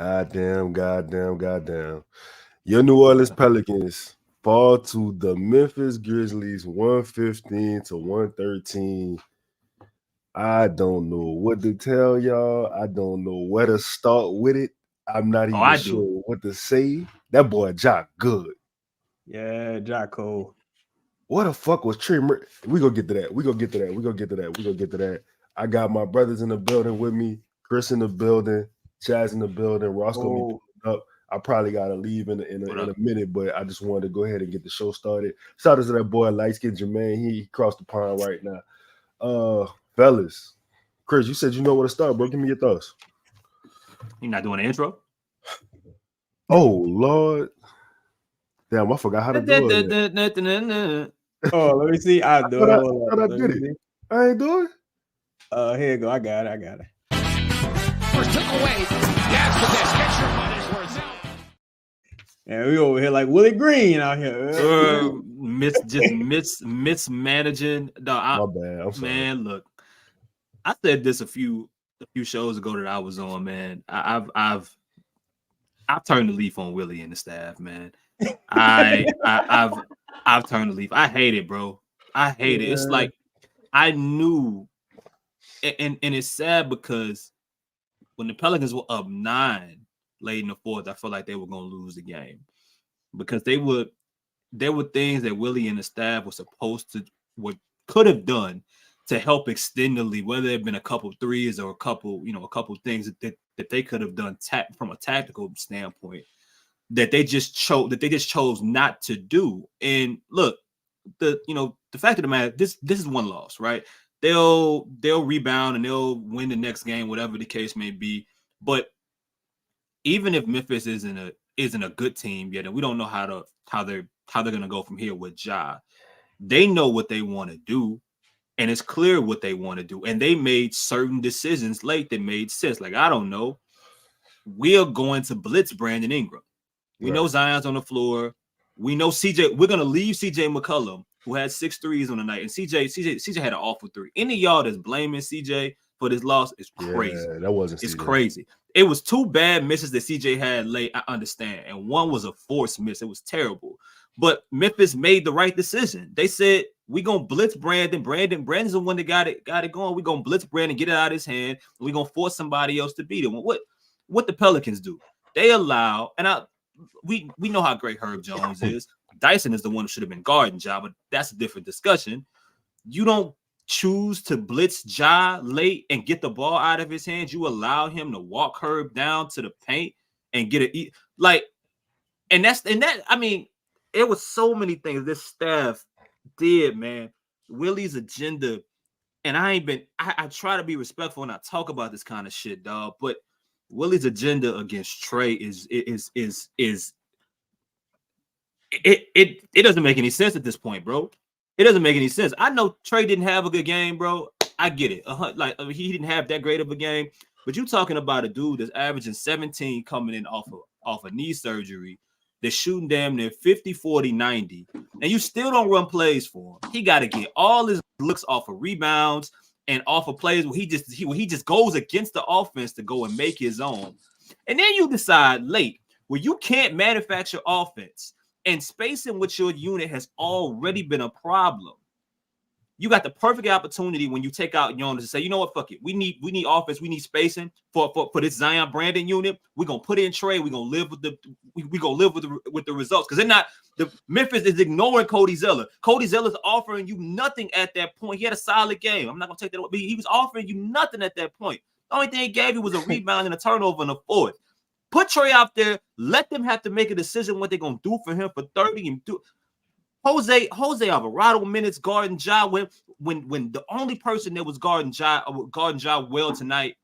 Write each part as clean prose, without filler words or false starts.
Goddamn. Your New Orleans Pelicans fall to the Memphis Grizzlies 115-113. I don't know what to tell y'all. I don't know where to start with it. I'm not Oh, even I do. sure what to say. That boy Jock good. Yeah, Jocko. What the fuck was Trey Murphy? We gonna get to that. I got my brothers in the building with me. Chris in the building. Chaz in the building. Ross gonna be Oh, pulling up. I probably gotta leave in What a up? minute, but I just wanted to go ahead and get the show started. Shout out to that boy light skin Jermaine. He crossed the pond right now. Fellas, Chris, you said you know where to start, bro. Give me your thoughts. You're not doing the intro? Oh Lord, damn, I forgot how to do it. oh, let me see. I do it. I Hold thought up. I Let did me it. see. I ain't doing it. Here you go. I got it. First took away. That's the best. Get your money's worth. And we over here like Willie Green out here. Mismanaging. No, My bad. I'm sorry. man, look, I said this a few shows ago that I was on, man. I've turned the leaf on Willie and the staff, man. I've turned the leaf. I hate it, bro. I hate it. It's like I knew, and it's sad because when the Pelicans were up 9 late in the fourth, I felt like they were gonna lose the game because there were things that Willie and the staff were supposed to, could have done to help extend the lead, whether it had been a couple threes or a couple things that they could have done from a tactical standpoint that they just chose not to do. And look, the fact of the matter, this is one loss, right? They'll rebound and they'll win the next game, whatever the case may be. But even if Memphis isn't a good team yet, and we don't know how they're gonna go from here with Ja, they know what they want to do. And it's clear what they want to do. And they made certain decisions late that made sense. Like, I don't know. We're going to blitz Brandon Ingram. We know Zion's on the floor. We know CJ. We're going to leave CJ McCollum, who had 6 threes on the night. And CJ had an awful 3. Any of y'all that's blaming CJ for this loss is crazy. Yeah, that wasn't It's CJ. crazy. It was 2 bad misses that CJ had late, I understand. And one was a forced miss. It was terrible. But Memphis made the right decision. They said, we're going to blitz Brandon. Brandon's the one that got it going. We're going to blitz Brandon, get it out of his hand, and we're going to force somebody else to beat him. What the Pelicans do? They allow, and we know how great Herb Jones is. Dyson is the one who should have been guarding Ja, but that's a different discussion. You don't choose to blitz Ja late and get the ball out of his hands. You allow him to walk Herb down to the paint and get it. I mean, it was so many things this staff did, man. Willie's agenda, and I try to be respectful when I talk about this kind of shit, dog. But Willie's agenda against Trey it doesn't make any sense at this point, bro. It doesn't make any sense. I know Trey didn't have a good game, bro. I get it. He didn't have that great of a game, but you talking about a dude that's averaging 17 coming in off of knee surgery. They're shooting damn near 50, 40, 90, and you still don't run plays for him. He got to get all his looks off of rebounds and off of plays where he just goes against the offense to go and make his own. And then you decide late where you can't manufacture offense and spacing with your unit has already been a problem. You got the perfect opportunity when you take out Jonas to say, you know what, fuck it. We need offense. We need spacing for this Zion Brandon unit. We're gonna put in Trey. We're gonna live with the results because they're not. The Memphis is ignoring Cody Zeller. Cody Zeller's offering you nothing at that point. He had a solid game. I'm not gonna take that away. He was offering you nothing at that point. The only thing he gave you was a rebound and a turnover in the fourth. Put Trey out there. Let them have to make a decision what they're gonna do for him for 30 and do. Jose Alvarado minutes guarding Ja when the only person that was guarding Ja well tonight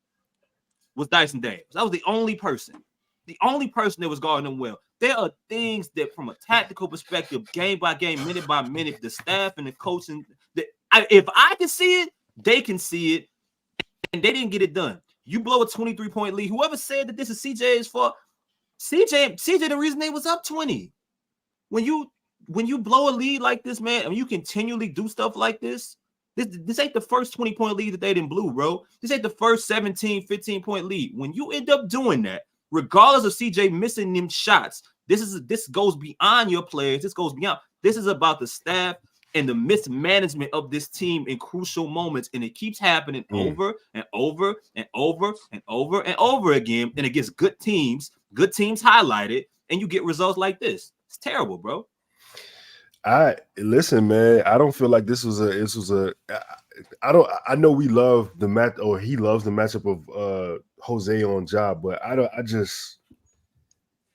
was Dyson Daniels. That was the only person that was guarding him well. There are things that from a tactical perspective, game by game, minute by minute, the staff and the coaching, if I can see it, they can see it, and they didn't get it done. You blow a 23-point lead. Whoever said that this is CJ's fault, CJ, the reason they was up 20. When you blow a lead like this, man, and you continually do stuff like this ain't the first 20-point lead that they didn't blew, bro. This ain't the first 17, 15-point lead. When you end up doing that regardless of CJ missing them shots. This goes beyond your players. This goes beyond. This is about the staff and the mismanagement of this team in crucial moments, and it keeps happening over and over and over and over and over again. And it gets good teams highlighted, and you get results like this. It's terrible, bro. Listen, man. I don't feel like this was a. I know we love the match, or he loves the matchup of Jose on Ja, but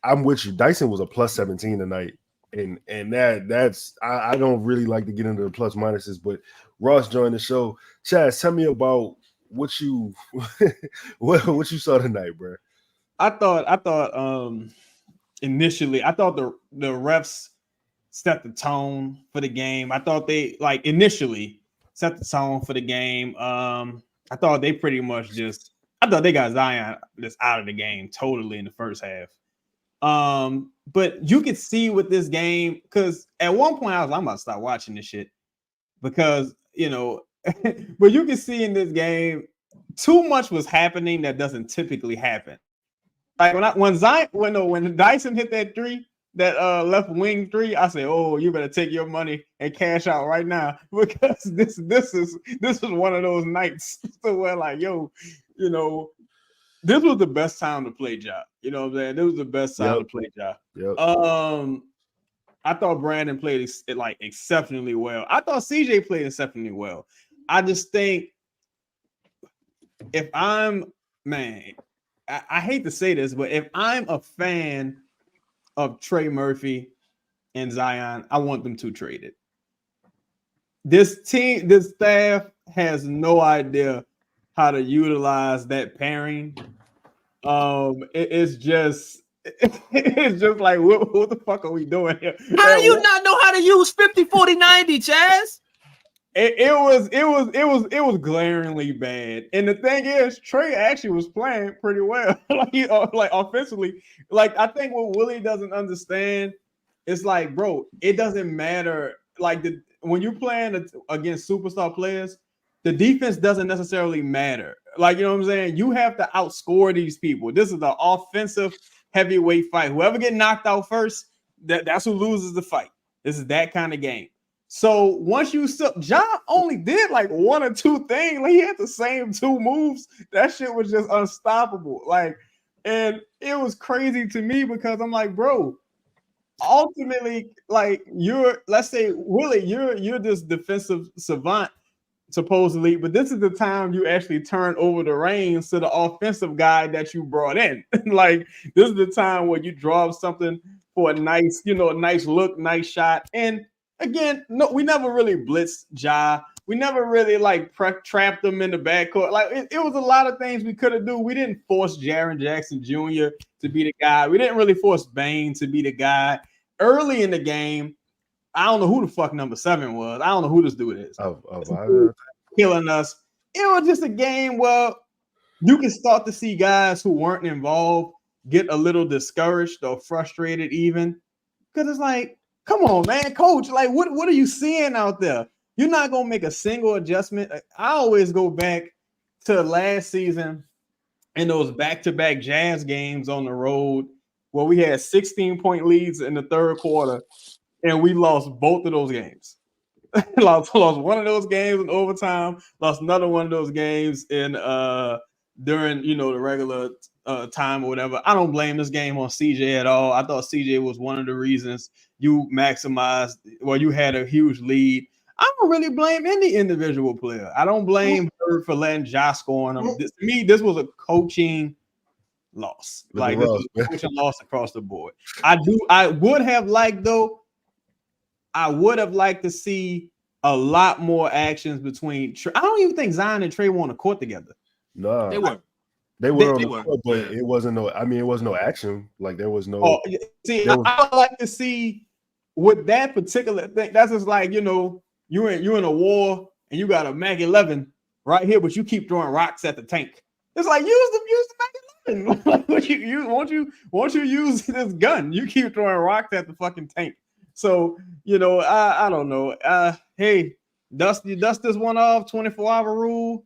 I'm with you. Dyson was a plus 17 tonight. And that's I don't really like to get into the plus minuses, but Ross joined the show. Chaz, tell me about what you what you saw tonight, bro. I thought initially I thought the refs set the tone for the game. I thought they initially set the tone for the game. I thought they pretty much I thought they got Zion just out of the game totally in the first half. But you could see with this game, because at one point I'm about to stop watching this shit because but you can see in this game too much was happening that doesn't typically happen. Like when Dyson hit that three, that left wing three, I say, oh, you better take your money and cash out right now, because this is one of those nights where this was the best time to play Ja. You know what I'm saying? This was the best time to play Ja. Yep. I thought Brandon played exceptionally well. I thought CJ played exceptionally well. I just think I hate to say this, but if I'm a fan of Trey Murphy and Zion, I want them to trade it. This staff has no idea how to utilize that pairing. It's just like what the fuck are we doing here? How do you not know how to use 50, 40, 90, Chaz? It was glaringly bad. And the thing is, Trey actually was playing pretty well. like offensively. Like, I think what Willie doesn't understand is like, bro, it doesn't matter. Like when you're playing against superstar players, the defense doesn't necessarily matter. Like, you know what I'm saying? You have to outscore these people. This is the offensive heavyweight fight. Whoever get knocked out first, that's who loses the fight. This is that kind of game. So once Ja only did like one or two things. Like, he had the same two moves. That shit was just unstoppable. Like, and it was crazy to me because I'm like, bro, ultimately, like, let's say, Willie, you're this defensive savant, supposedly, but this is the time you actually turn over the reins to the offensive guy that you brought in. Like, this is the time where you draw something for a nice look, nice shot. And again, no, we never really blitzed Ja. We never really trapped him in the backcourt. Like, it was a lot of things we could have do. We didn't force Jaren Jackson Jr. to be the guy. We didn't really force Bane to be the guy. Early in the game, I don't know who the fuck number 7 was. I don't know who this dude is. Killing us. It was just a game where you can start to see guys who weren't involved get a little discouraged or frustrated even. Because it's like, come on, man, coach. Like, what are you seeing out there? You're not going to make a single adjustment. I always go back to last season in those back-to-back Jazz games on the road where we had 16-point leads in the third quarter. And we lost both of those games. lost one of those games in overtime. Lost another one of those games in during the regular time or whatever. I don't blame this game on CJ at all. I thought CJ was one of the reasons you maximized. Well, you had a huge lead. I don't really blame any individual player. I don't blame her for letting Ja score on him. To me, this was a coaching loss. Like, this was a coaching loss across the board. I would have liked to see a lot more actions between Trey. I don't even think Zion and Trey were on the court together. No, they were. They were on the court, but it wasn't no. I mean, it was no action. Like, there was no. I would like to see with that particular thing. That's just like, you're in a war and you got a Mag 11 right here, but you keep throwing rocks at the tank. It's like, use the Mag 11. Won't you use this gun? You keep throwing rocks at the fucking tank. So, I don't know. Hey, dust this one off, 24-hour rule,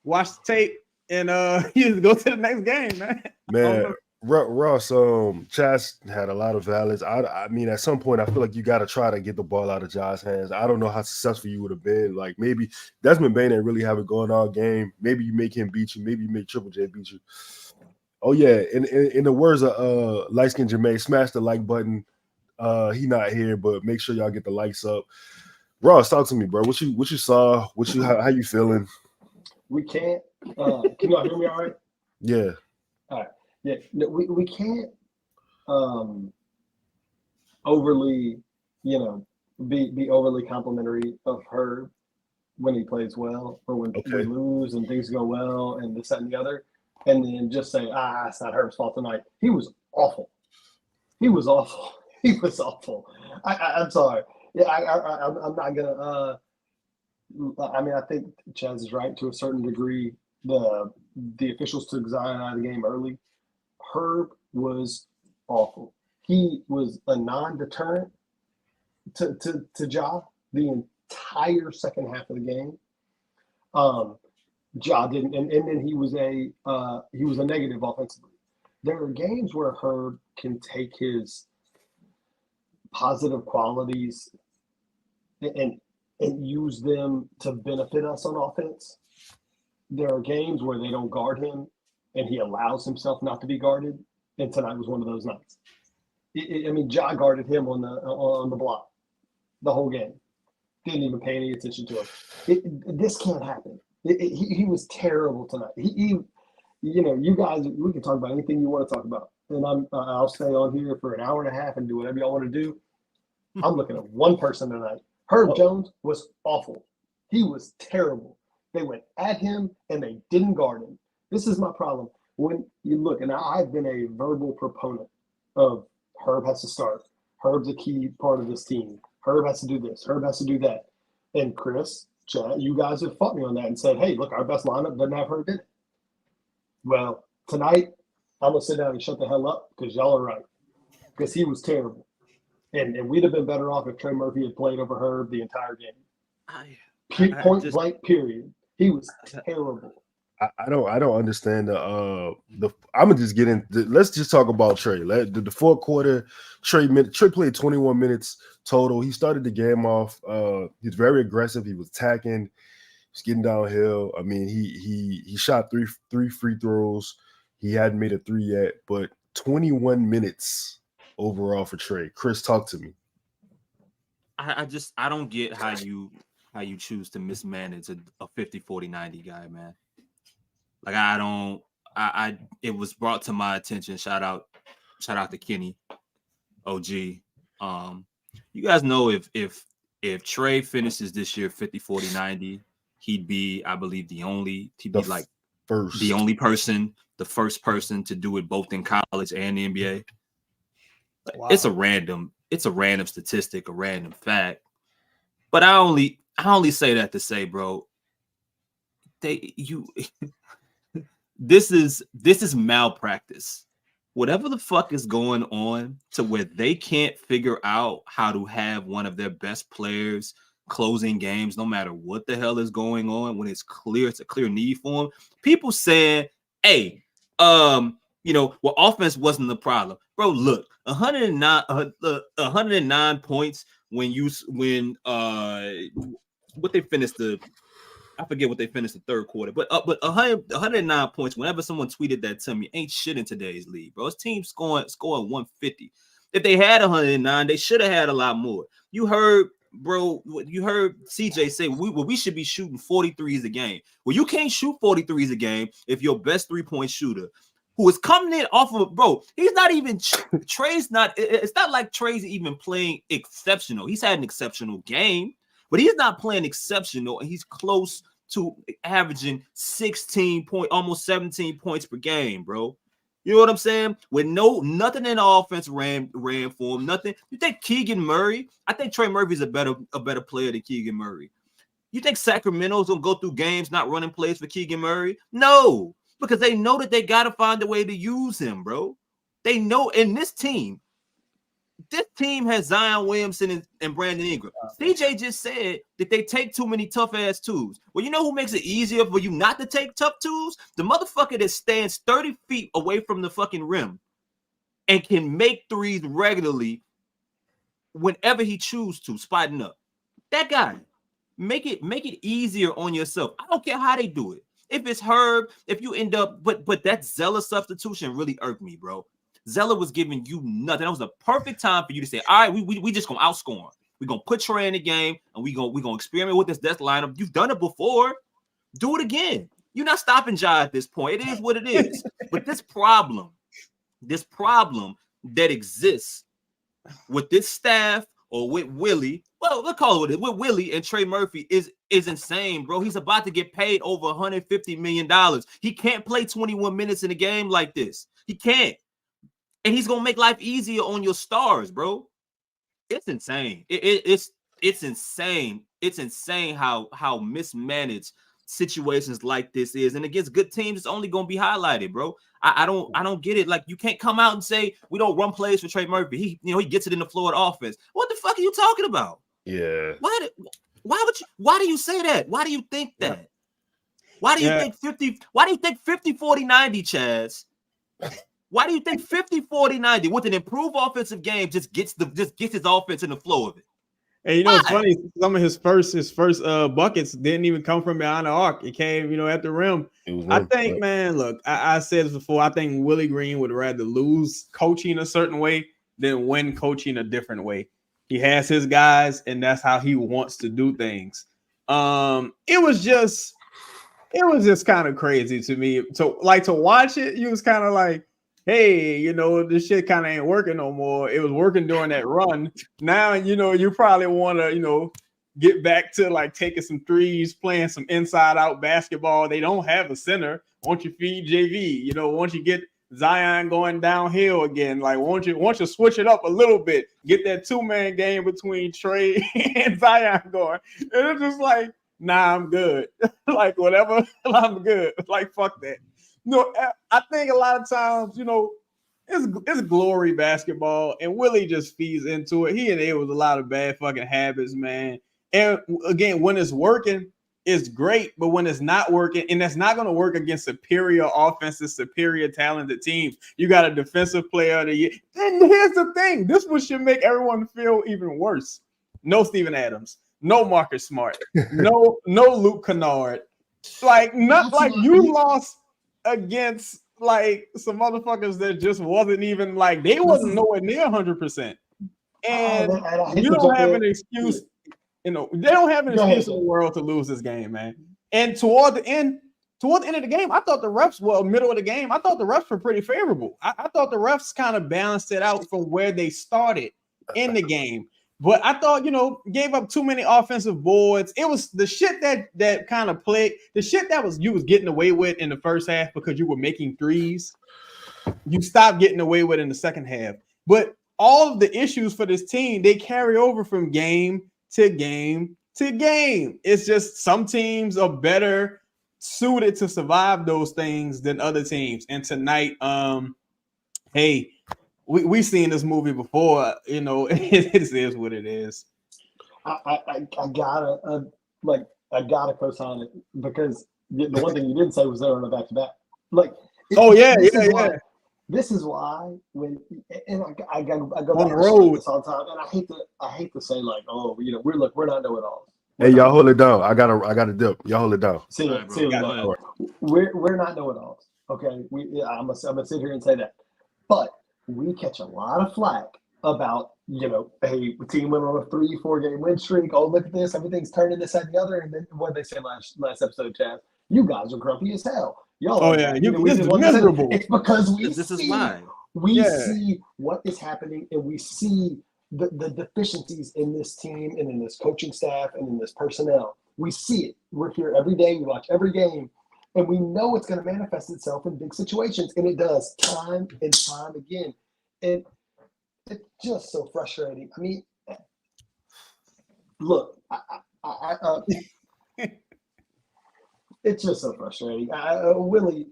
watch the tape, and you just go to the next game, man. Man, Ross, Chaz had a lot of valets. I mean, at some point, I feel like you got to try to get the ball out of Ja's hands. I don't know how successful you would have been. Like, maybe Desmond Bane didn't really have it going all game. Maybe you make him beat you. Maybe you make Triple J beat you. Oh, yeah. In the words of Light Skin Jermaine, smash the like button. He not here, but make sure y'all get the likes up. Ross, talk to me, bro. What you saw? How you feeling? We can't. Can y'all hear me all right? Yeah. All right. Yeah. No, we can't overly, be overly complimentary of Herb when he plays well or when we lose and things go well and this, that, and the other. And then just say, it's not Herb's fault tonight. He was awful. He was awful. I'm sorry. Yeah, I'm not gonna. I mean, I think Chaz is right to a certain degree. The officials took Zion out of the game early. Herb was awful. He was a non-deterrent to Ja the entire second half of the game. Ja didn't, and then he was a negative offensively. There are games where Herb can take his positive qualities and use them to benefit us on offense. There are games where they don't guard him and he allows himself not to be guarded. And tonight was one of those nights. Ja guarded him on the block the whole game. Didn't even pay any attention to him. This can't happen. He was terrible tonight. You guys, we can talk about anything you want to talk about. And I'll stay on here for an hour and a half and do whatever y'all want to do. I'm looking at one person tonight. Herb Jones was awful. He was terrible. They went at him and they didn't guard him. This is my problem. When you look, and I've been a verbal proponent of Herb has to start. Herb's a key part of this team. Herb has to do this. Herb has to do that. And Chris, Chad, you guys have fought me on that and said, hey, look, our best lineup doesn't have Herb in it. Well, tonight, I'm going to sit down and shut the hell up because y'all are right. Because he was terrible. And we'd have been better off if Trey Murphy had played over Herb the entire game. Point blank, period. He was terrible. I don't understand the I'm gonna just get in. Let's just talk about Trey. The fourth quarter, Trey played 21 minutes total. He started the game off. He's very aggressive. He was attacking. He's getting downhill. I mean, he shot three free throws. He hadn't made a three yet, but 21 minutes overall for Trey. Chris, talk to me. I don't get how you choose to mismanage a 50, 40, 90 guy, man. Like it was brought to my attention. Shout out to Kenny, OG. You guys know if Trey finishes this year 50, 40, 90, he'd be, I believe, the first person to do it both in college and the NBA. Wow. It's a random statistic, a random fact. But I only say that to say, bro, this is malpractice. Whatever the fuck is going on to where they can't figure out how to have one of their best players closing games, no matter what the hell is going on, when it's a clear need for them. People saying, hey, offense wasn't the problem. Bro, look, 109 points what they finished I forget what they finished the third quarter, but 109 points. Whenever someone tweeted that to me, ain't shit in today's league, bro. His team scoring 150. If they had 109, they should have had a lot more. You heard CJ say we should be shooting 43s a game. Well, you can't shoot 43s a game if your best 3-point shooter, who is coming in off of, bro, he's not even Trey's not. It's not like Trey's even playing exceptional. He's had an exceptional game, but he's not playing exceptional, and he's close to averaging 16 point, almost 17 points per game, bro. You know what I'm saying? With nothing in the offense ran for him, nothing. You think Keegan Murray? I think Trey Murphy's a better player than Keegan Murray. You think Sacramento's gonna go through games not running plays for Keegan Murray? No, because they know that they gotta find a way to use him, bro. They know, in this team has Zion Williamson and Brandon Ingram. CJ just said that they take too many tough-ass twos. Well, you know who makes it easier for you not to take tough twos? The motherfucker that stands 30 feet away from the fucking rim and can make threes regularly whenever he chooses to, spotting up. That guy, make it easier on yourself. I don't care how they do it. If it's Herb, if you end up, but that Zeller substitution really irked me, bro. Zeller was giving you nothing. That was the perfect time for you to say, all right, we just gonna outscore him. We're gonna put Trey in the game and we're gonna experiment with this death lineup. You've done it before. Do it again. You're not stopping Ja at this point. It is what it is. But this problem that exists with this staff or with Willie, well, let's call it with Willie and Trey Murphy is insane, bro. He's about to get paid over $150 million. He can't play 21 minutes in a game like this. He can't. And he's gonna make life easier on your stars, bro. It's insane. It's insane. It's insane how mismanaged situations like this is. And against good teams, it's only gonna be highlighted, bro. I don't get it. Like, you can't come out and say we don't run plays for Trey Murphy. He gets it in the floor of offense. What the fuck are you talking about? Yeah. Why do you say that? Why do you think that? Why do you think 50? Why do you think 50, 40, 90, Chaz? Why do you think 50, 40, 90 with an improved offensive game just gets his offense in the flow of it? And it's funny, some of his first buckets didn't even come from behind the arc. It came, at the rim. I think, man, look, I said this before. I think Willie Green would rather lose coaching a certain way than win coaching a different way. He has his guys, and that's how he wants to do things. It was just kind of crazy to me. So, like, to watch it, you was kind of like, hey, this shit kind of ain't working no more. It was working during that run. Now, you probably want to, get back to like taking some threes, playing some inside out basketball. They don't have a center. Won't you feed JV? Once you get Zion going downhill again, like won't you switch it up a little bit, get that 2-man game between Trey and Zion going. And it's just like, nah, I'm good. Like, whatever, I'm good. Like, fuck that. No, I think a lot of times, it's glory basketball, and Willie just feeds into it. He and it was a lot of bad fucking habits, man. And again, when it's working, it's great, but when it's not working, and that's not going to work against superior offenses, superior talented teams, you got a defensive player of the year. And here's the thing: this one should make everyone feel even worse. No Steven Adams, no Marcus Smart, no Luke Kennard. Like, not like you lost against like some motherfuckers that just wasn't even like they wasn't nowhere near 100%. And you don't have an excuse. They don't have an excuse in the world to lose this game, man. And toward the end of the game, I thought the refs, middle of the game, I thought the refs were pretty favorable. I thought the refs kind of balanced it out from where they started in the game. But I thought, gave up too many offensive boards. It was the shit that kind of played, the shit that you was getting away with in the first half because you were making threes. You stopped getting away with in the second half. But all of the issues for this team, they carry over from game to game to game. It's just some teams are better suited to survive those things than other teams. And tonight, hey, we've seen this movie before, it is what it is. I gotta co-sign it because the one thing you didn't say was they were on a back-to-back. Like, this is why when I go back on the road this all the time, and I hate to say like, oh, we're not know-it-alls. Hey, y'all hold it down. I gotta dip. Y'all hold it down. We're not know-it-alls. Okay, I'm gonna sit here and say that, but we catch a lot of flack about, hey, the team went on a 3-4 game win streak. Oh, look at this. Everything's turning this, that, and the other. And then what did they say last episode, Chad? You guys are grumpy as hell. Y'all this is miserable. It's because we see what is happening, and we see the deficiencies in this team and in this coaching staff and in this personnel. We see it. We're here every day. We watch every game. And we know it's going to manifest itself in big situations, and it does time and time again. And it's just so frustrating. I mean, look, it's just so frustrating. Willie,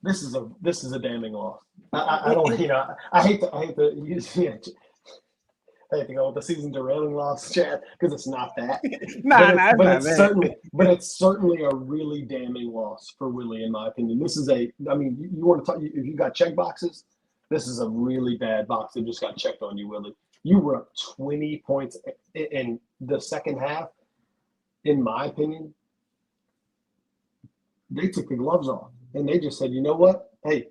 this is a damning loss. I don't, I hate to use I hate to go with the season derailing loss, Chad, because it's not that. But it's certainly a really damning loss for Willie, in my opinion. This is you want to talk, if you got check boxes, this is a really bad box that just got checked on you, Willie. You were up 20 points in the second half. In my opinion, they took the gloves off and they just said, you know what? Hey,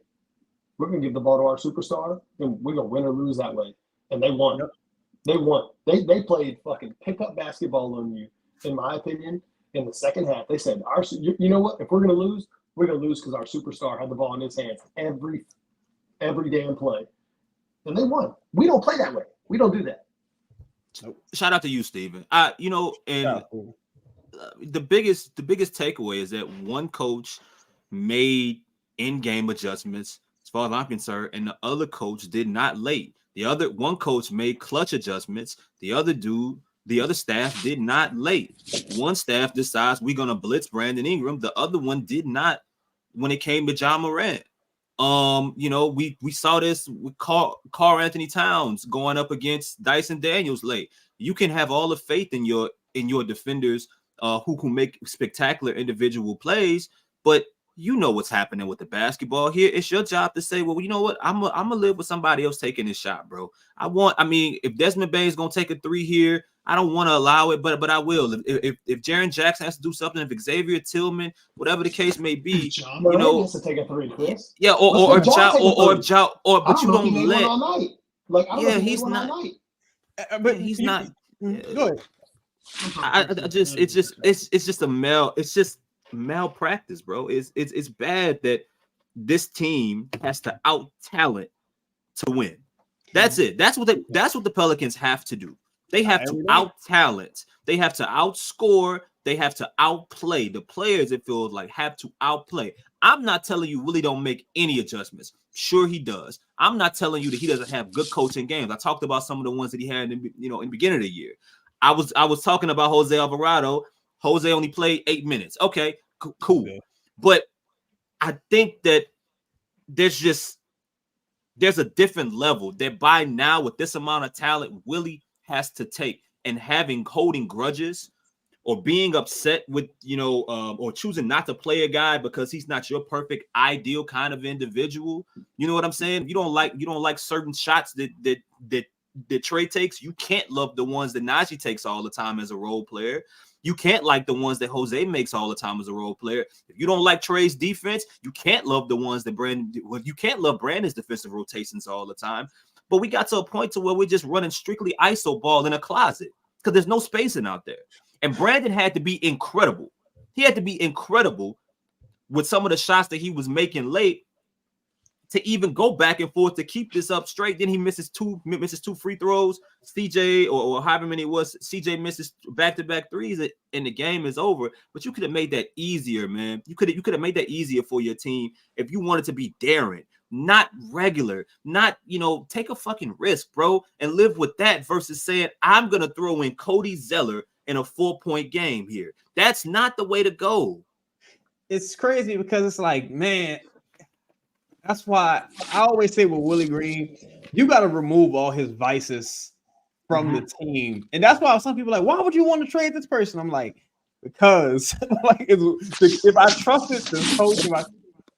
we're going to give the ball to our superstar and we're going to win or lose that way. And they won. They won. They played fucking pickup basketball on you, in my opinion, in the second half. They said, you know what? If we're going to lose because our superstar had the ball in his hands every damn play. And they won. We don't play that way. We don't do that. Shout out to you, Steven. The biggest takeaway is that one coach made in-game adjustments, as far as I'm concerned, and the other coach did not late. One coach made clutch adjustments. The other staff did not late. One staff decides we're gonna blitz Brandon Ingram. The other one did not when it came to John Morant. We saw this with Karl Anthony Towns going up against Dyson Daniels late. You can have all the faith in your defenders who can make spectacular individual plays, but you know what's happening with the basketball here. It's your job to say, well, you know what? I'm gonna live with somebody else taking this shot, bro. If Desmond Bane is gonna take a three here, I don't want to allow it, but I will. If Jaren Jackson has to do something, if Xavier Tillman, whatever the case may be, John Morant has to take a three, Chris. Yeah, but you don't let. All night. Like I don't know he's not. All night. But he's not. Go ahead. It's just malpractice, bro. It's bad that this team has to out talent to win. That's it. That's what the Pelicans have to do. They have to out talent. They have to outscore. They have to outplay. The players, it feels like, have to outplay. I'm not telling you Willie don't make any adjustments. Sure, he does. I'm not telling you that he doesn't have good coaching games. I talked about some of the ones that he had in the beginning of the year. I was talking about Jose Alvarado. Jose only played 8 minutes. Okay, cool. Okay. But I think that there's a different level that by now, with this amount of talent, Willie has to take, and holding grudges or being upset with, or choosing not to play a guy because he's not your perfect ideal kind of individual. You know what I'm saying? You don't like certain shots that Trey takes. You can't love the ones that Najee takes all the time as a role player. You can't like the ones that Jose makes all the time as a role player. If you don't like Trey's defense, you can't love the ones that you can't love Brandon's defensive rotations all the time. But we got to a point to where we're just running strictly ISO ball in a closet because there's no spacing out there. And Brandon had to be incredible. He had to be incredible with some of the shots that he was making late to even go back and forth to keep this up straight. Then he misses two free throws. CJ or however many it was, CJ misses back-to-back threes, and the game is over. But you could have made that easier, man. You could have made that easier for your team if you wanted to be daring, not regular, not take a fucking risk, bro, and live with that versus saying I'm gonna throw in Cody Zeller in a 4-point game here. That's not the way to go. It's crazy because it's like, man. That's why I always say with Willie Green, you got to remove all his vices from the team. And that's why some people are like, why would you want to trade this person? I'm like, because if I trusted the coach, if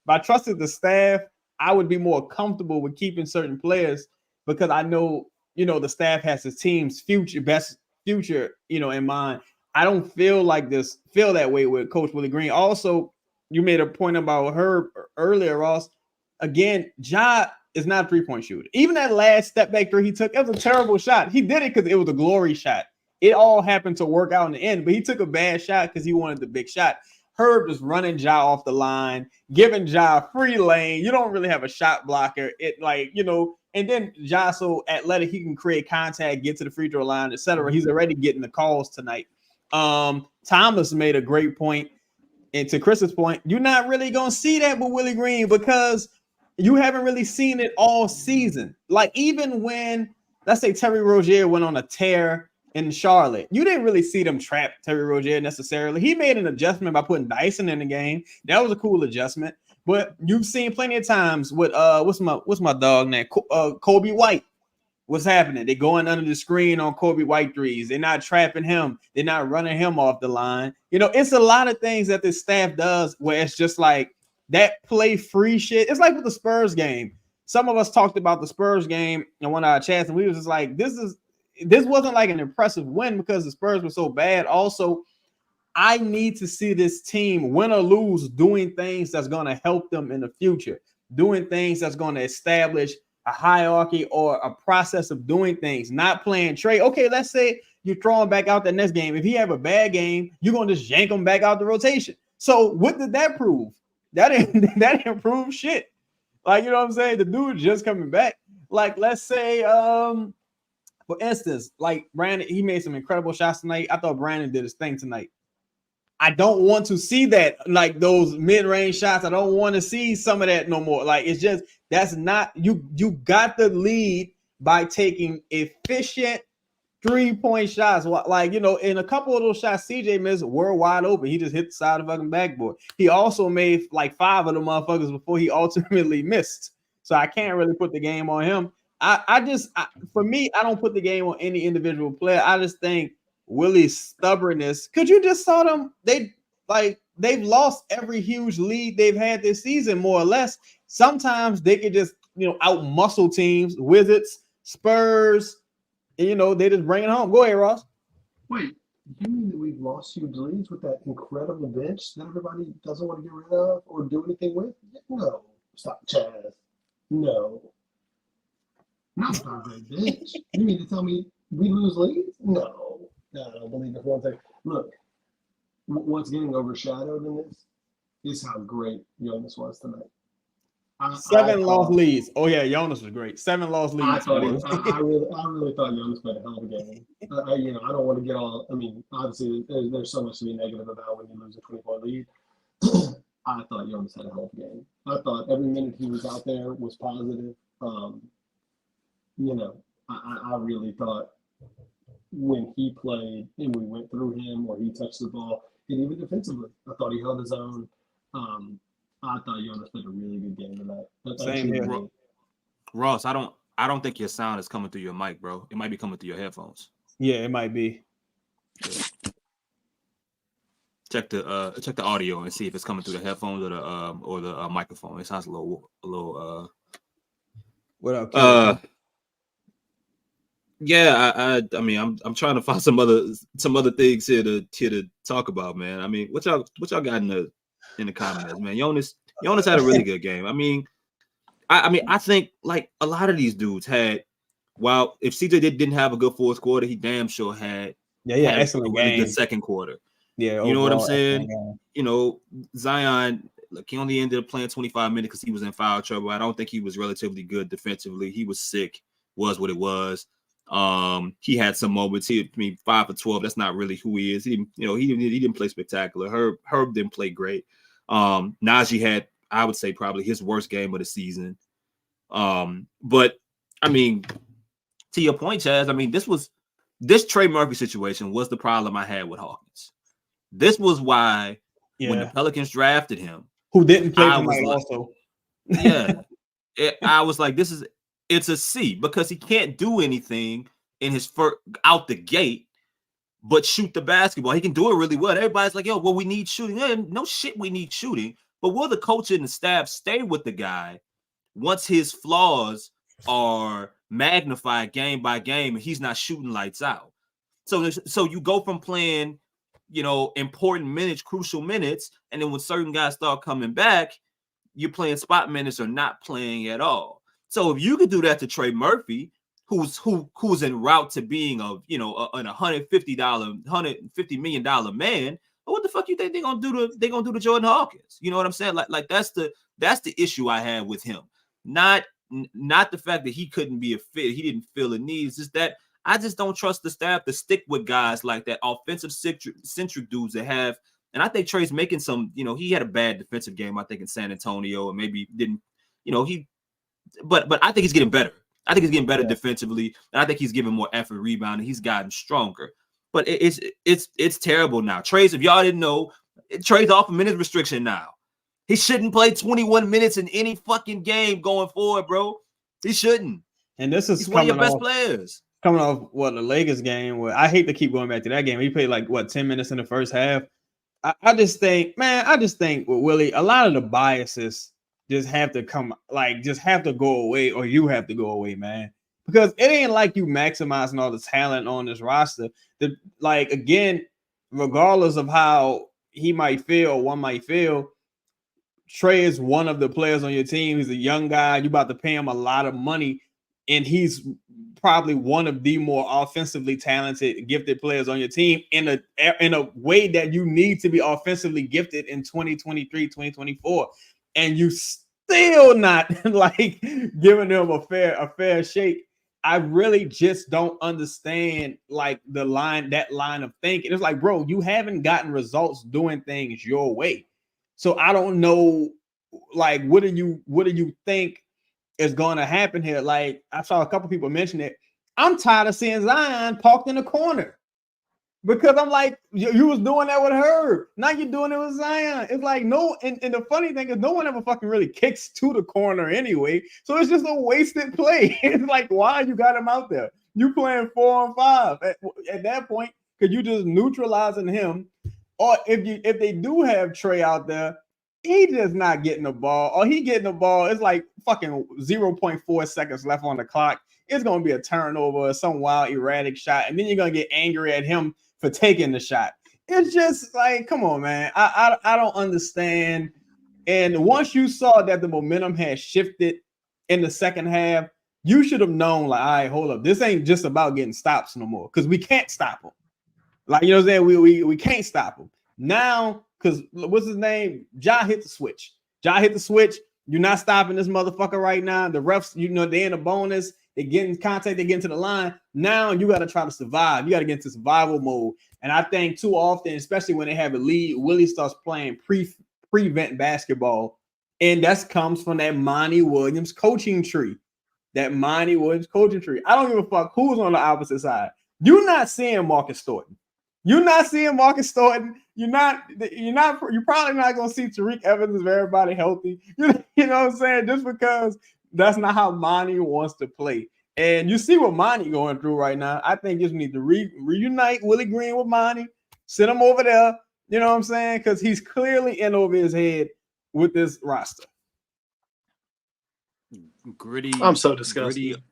I trusted the staff, I would be more comfortable with keeping certain players because I know, the staff has the team's best future, in mind. I don't feel that way with Coach Willie Green. Also, you made a point about her earlier, Ross. Again, Ja is not a three-point shooter. Even that last step back three he took, it was a terrible shot. He did it because it was a glory shot. It all happened to work out in the end, but he took a bad shot because he wanted the big shot. Herb is running Ja off the line, giving Ja free lane. You don't really have a shot blocker. And then Ja so athletic, he can create contact, get to the free throw line, etc. He's already getting the calls tonight. Thomas made a great point. And to Chris's point, you're not really going to see that with Willie Green because you haven't really seen it all season. Like even when, let's say Terry Rozier went on a tear in Charlotte, you didn't really see them trap Terry Rozier necessarily. He made an adjustment by putting Dyson in the game. That was a cool adjustment. But you've seen plenty of times with what's my dog name? Kobe White. What's happening? They're going under the screen on Kobe White threes. They're not trapping him. They're not running him off the line. It's a lot of things that this staff does where it's just like that play free shit. It's like with the Spurs game. some of us talked about the Spurs game in one of our chats, and we was just like, this wasn't like an impressive win because the Spurs were so bad. Also, I need to see this team, win or lose, doing things that's going to help them in the future, doing things that's going to establish a hierarchy or a process of doing things, not playing Trey. Okay, let's say you throw him back out the next game. If he have a bad game, you're going to just yank him back out the rotation. So what did that prove? That didn't improve shit. Like, you know what I'm saying? The dude just coming back. Like, let's say, for instance, like Brandon, he made some incredible shots tonight. I thought Brandon did his thing tonight. I don't want to see that, like those mid-range shots. I don't want to see some of that no more. Like, it's just, that's not, you got the lead by taking efficient 3-point shots. Like, you know, in a couple of those shots CJ missed were wide open. He just hit the side of the fucking backboard. He also made like 5 of the motherfuckers before he ultimately missed. So I can't really put the game on him. For me, I don't put the game on any individual player. I just think Willie's stubbornness. Could you just saw them? They've lost every huge lead they've had this season, more or less. Sometimes they could just, you know, out muscle teams, Wizards, Spurs, and, you know, they just bring it home. Go ahead, Ross. Wait, you mean that we've lost huge leads with that incredible bench that everybody doesn't want to get rid of or do anything with? No. Stop, Chaz. No. Not our great bench. You mean to tell me we lose leads? No. No, I don't believe it for one thing. Look, what's getting overshadowed in this is how great Jonas was tonight. 7 lost leads. Oh yeah, Jonas was great. 7 lost leads. I really thought Jonas played a hell of a game. You know, I don't want to get all. I mean, obviously, there's so much to be negative about when you lose a 24 lead. I thought Jonas had a hell of a game. I thought every minute he was out there was positive. You know, I really thought when he played and we went through him or he touched the ball, and even defensively, I thought he held his own. I thought Jonas played a really good game tonight. Same here. Ross, I don't think your sound is coming through your mic, bro. It might be coming through your headphones. Yeah, it might be. Check the audio and see if it's coming through the headphones or the microphone. It sounds a little. What up? Yeah, I mean, I'm trying to find some other things here to talk about, man. I mean, what y'all got in the comments, man? Jonas had a really good game. I mean, I think like a lot of these dudes had. While if CJ didn't have a good fourth quarter, he damn sure had. Yeah, excellent a really game. Good second quarter. Yeah, you know what I'm saying. You know, Zion. Look, he only ended up playing 25 minutes because he was in foul trouble. I don't think he was relatively good defensively. He was sick. Was what it was. He had some moments. 5 for 12. That's not really who he is. He didn't play spectacular. Herb didn't play great. Najee had, I would say, probably his worst game of the season. But I mean, to your point, Chaz, I mean, this Trey Murphy situation was the problem I had with Hawkins. This was why when the Pelicans drafted him, who didn't play tonight also. I was like, it's a C because he can't do anything in his first out the gate but shoot the basketball. He can do it really well. Everybody's like, yo, well, we need shooting. Yeah, no shit, we need shooting. But will the coach and the staff stay with the guy once his flaws are magnified game by game and he's not shooting lights out? So you go from playing, you know, important minutes, crucial minutes, and then when certain guys start coming back, you're playing spot minutes or not playing at all. So if you could do that to Trey Murphy, who's en route to being an $150 million man, what the fuck you think they're gonna do to Jordan Hawkins? You know what I'm saying? Like that's the issue I had with him. Not the fact that he couldn't be a fit, he didn't feel a need. It's just that I just don't trust the staff to stick with guys like that, offensive centric dudes that have. And I think Trey's making some, you know, he had a bad defensive game, I think, in San Antonio, and maybe didn't, you know, but I think he's getting better. I think he's getting better defensively, and I think he's giving more effort, rebounding. He's gotten stronger. But it's terrible now. Trey's, if y'all didn't know, Trey's off a minute restriction now. He shouldn't play 21 minutes in any fucking game going forward, bro. He shouldn't. And this is he's one of your best players. Coming off the Lakers game, where I hate to keep going back to that game. He played 10 minutes in the first half. I just think with Willie, a lot of the biases just have to go away, or you have to go away, man. Because it ain't like you maximizing all the talent on this roster. Again, regardless of how he might feel, one might feel, Trey is one of the players on your team. He's a young guy. You're about to pay him a lot of money, and he's probably one of the more offensively talented, gifted players on your team in a way that you need to be offensively gifted in 2023, 2024. And you still not like giving them a fair shake. I really just don't understand like that line of thinking. It's like, bro, you haven't gotten results doing things your way. So I don't know, like, what do you think is going to happen here? Like, I saw a couple people mention it. I'm tired of seeing Zion parked in the corner because I'm like, you was doing that with Herb. Now you're doing it with Zion. It's like, no, and the funny thing is no one ever fucking really kicks to the corner anyway. So it's just a wasted play. It's like, why you got him out there? You playing 4 on 5. At that point, could you just neutralizing him? Or if they do have Trey out there, he just not getting the ball, or he getting the ball. It's like fucking 0.4 seconds left on the clock. It's going to be a turnover, some wild, erratic shot, and then you're going to get angry at him for taking the shot. It's just like, come on, man. I don't understand. And once you saw that the momentum had shifted in the second half, you should have known, like, all right, hold up. This ain't just about getting stops no more, because we can't stop him. Like, you know what I'm saying? We can't stop him. Now, because what's his name? Ja hit the switch. You're not stopping this motherfucker right now. The refs, they're in a bonus. They get in contact, they get into the line. Now you got to try to survive. You got to get into survival mode. And I think too often, especially when they have a lead, Willie starts playing prevent basketball. And that comes from that Monty Williams coaching tree. I don't give a fuck who's on the opposite side. You're not seeing Marcus Thornton. You're probably not going to see Tariq Evans if everybody healthy. You know what I'm saying? Just because that's not how Monty wants to play. And you see what Monty going through right now. I think you just need to reunite Willie Green with Monty, send him over there. You know what I'm saying? Because he's clearly in over his head with this roster. Gritty. I'm so disgusted.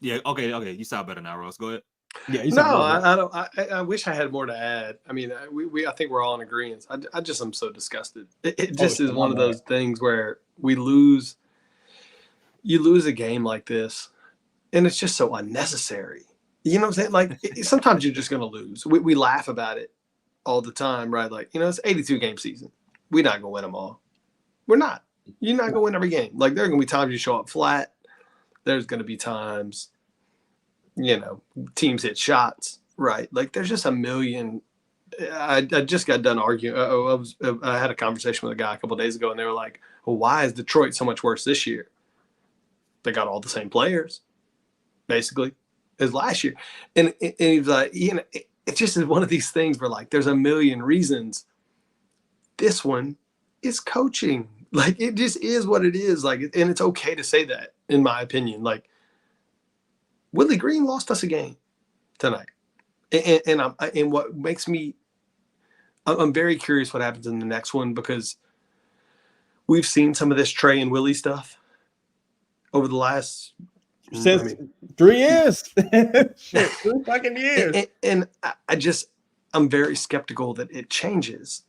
Yeah. Okay. You sound better now, Ross. Go ahead. Yeah. No, I don't. I wish I had more to add. I mean, I think we're all in agreement. I just am so disgusted. It just is one of those things where you lose a game like this, and it's just so unnecessary. You know what I'm saying? Like sometimes you're just gonna lose. We laugh about it all the time, right? Like, it's 82 game season. We're not gonna win them all. We're not. You're not gonna win every game. Like there are gonna be times you show up flat. There's gonna be times, teams hit shots, right? Like there's just a million. I just got done arguing. I had a conversation with a guy a couple of days ago, and they were like, "Well, why is Detroit so much worse this year? They got all the same players, basically, as last year." And he was like, it just is one of these things where like there's a million reasons. This one is coaching. Like it just is what it is. Like, and it's okay to say that, in my opinion. Like Willie Green lost us a game tonight, and what makes me, I'm very curious what happens in the next one, because we've seen some of this Trey and Willie stuff over the last since 3 years. Shit, 3 fucking years. And I'm very skeptical that it changes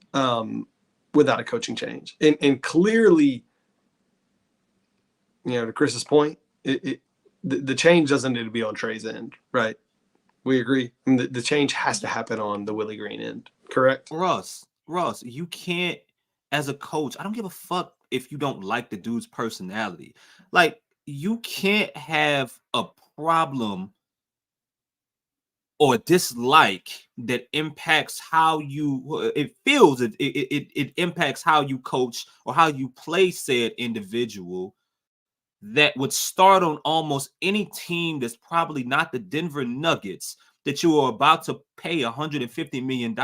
without a coaching change. And clearly, to Chris's point, the change doesn't need to be on Trey's end, right? We agree. I mean, the change has to happen on the Willie Green end, correct? Ross, you can't, as a coach, I don't give a fuck if you don't like the dude's personality. Like, you can't have a problem or dislike that impacts how it impacts how you coach or how you play said individual, that would start on almost any team that's probably not the Denver Nuggets that you are about to pay $150 million.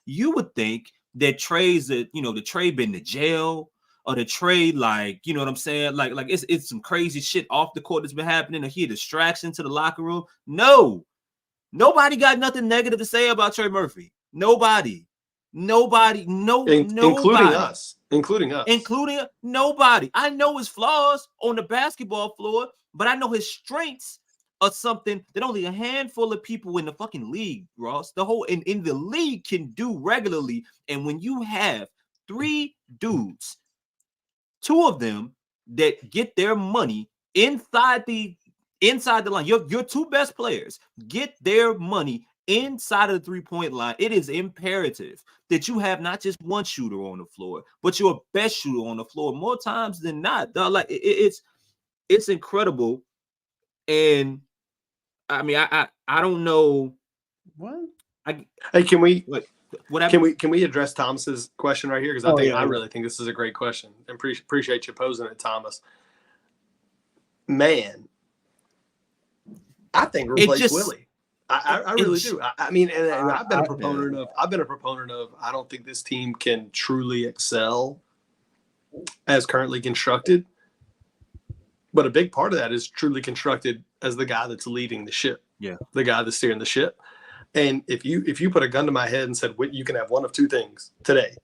You would think that the Trey been to jail, or the Trey, like, you know what I'm saying? Like it's some crazy shit off the court that's been happening, or he a distraction to the locker room. No, nobody got nothing negative to say about Trey Murphy. Nobody. Nobody, including us. Including nobody. I know his flaws on the basketball floor, but I know his strengths are something that only a handful of people in the fucking league, Ross, the whole in the league can do regularly. And when you have 3 dudes, 2 of them that get their money inside the line, your 2 best players get their money inside of the 3-point line, it is imperative that you have not just one shooter on the floor, but your best shooter on the floor more times than not. Dog. Like it's incredible. And I mean, I don't know What? Hey, can we what can we address Thomas's question right here? Because I really think this is a great question, and appreciate you posing it, Thomas. Man, I think replace Willie. I really do. I mean, and I've been a proponent of. I don't think this team can truly excel as currently constructed. But a big part of that is truly constructed as the guy that's leading the ship. Yeah, the guy that's steering the ship. And if you put a gun to my head and said you can have one of 2 things today,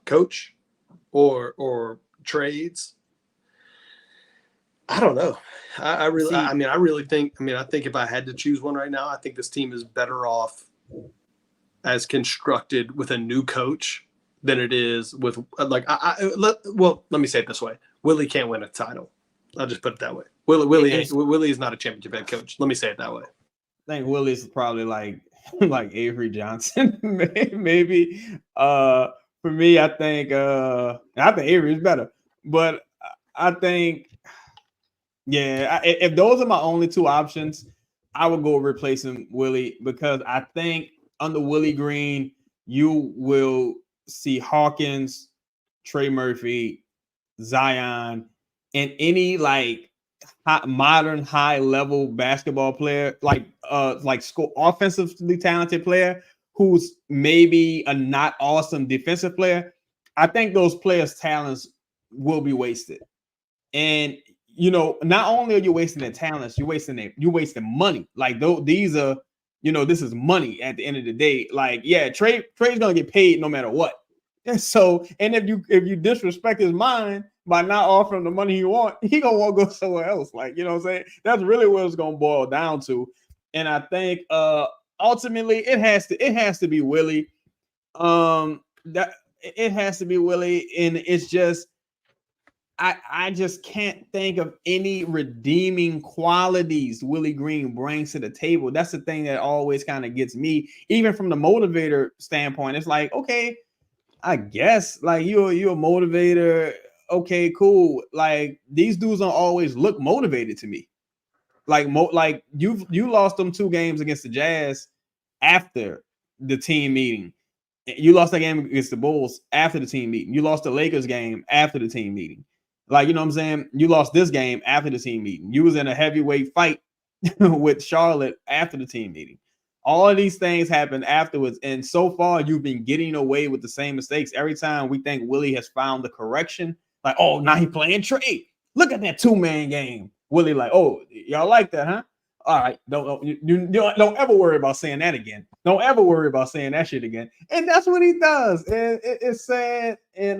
coach or trades, I don't know. I think if I had to choose one right now, I think this team is better off as constructed with a new coach than it is with let me say it this way. Willie can't win a title. I'll just put it that way. Willie is not a championship head coach. Let me say it that way. I think Willie's probably like Avery Johnson, maybe. For me, I think Avery's better, but I think, if those are my only 2 options, I would go replacing Willie, because I think under Willie Green, you will see Hawkins, Trey Murphy, Zion, and any modern high level basketball player, score offensively talented player who's maybe a not awesome defensive player. I think those players' talents will be wasted. And not only are you wasting their talents, you're wasting money. Like these are, this is money at the end of the day. Like, yeah, Trey's gonna get paid no matter what. And so, and if you disrespect his mind by not offering the money he want, he gonna want to go somewhere else. Like, you know what I'm saying? That's really what it's gonna boil down to. And I think ultimately it has to be Willie. That it has to be Willie, and it's just I just can't think of any redeeming qualities Willie Green brings to the table. That's the thing that always kind of gets me, even from the motivator standpoint. It's like, okay, I guess like you're a motivator. Okay, cool. Like these dudes don't always look motivated to me. Like you lost them 2 games against the Jazz after the team meeting. You lost that game against the Bulls after the team meeting. You lost the Lakers game after the team meeting. Like, you know what I'm saying? You lost this game after the team meeting. You was in a heavyweight fight with Charlotte after the team meeting. All of these things happened afterwards. And so far, you've been getting away with the same mistakes. Every time we think Willie has found the correction, like, oh, now he playing Trey. Look at that 2-man game. Willie like, oh, y'all like that, huh? All right, don't ever worry about saying that again. Don't ever worry about saying that shit again. And that's what he does. And it's sad. And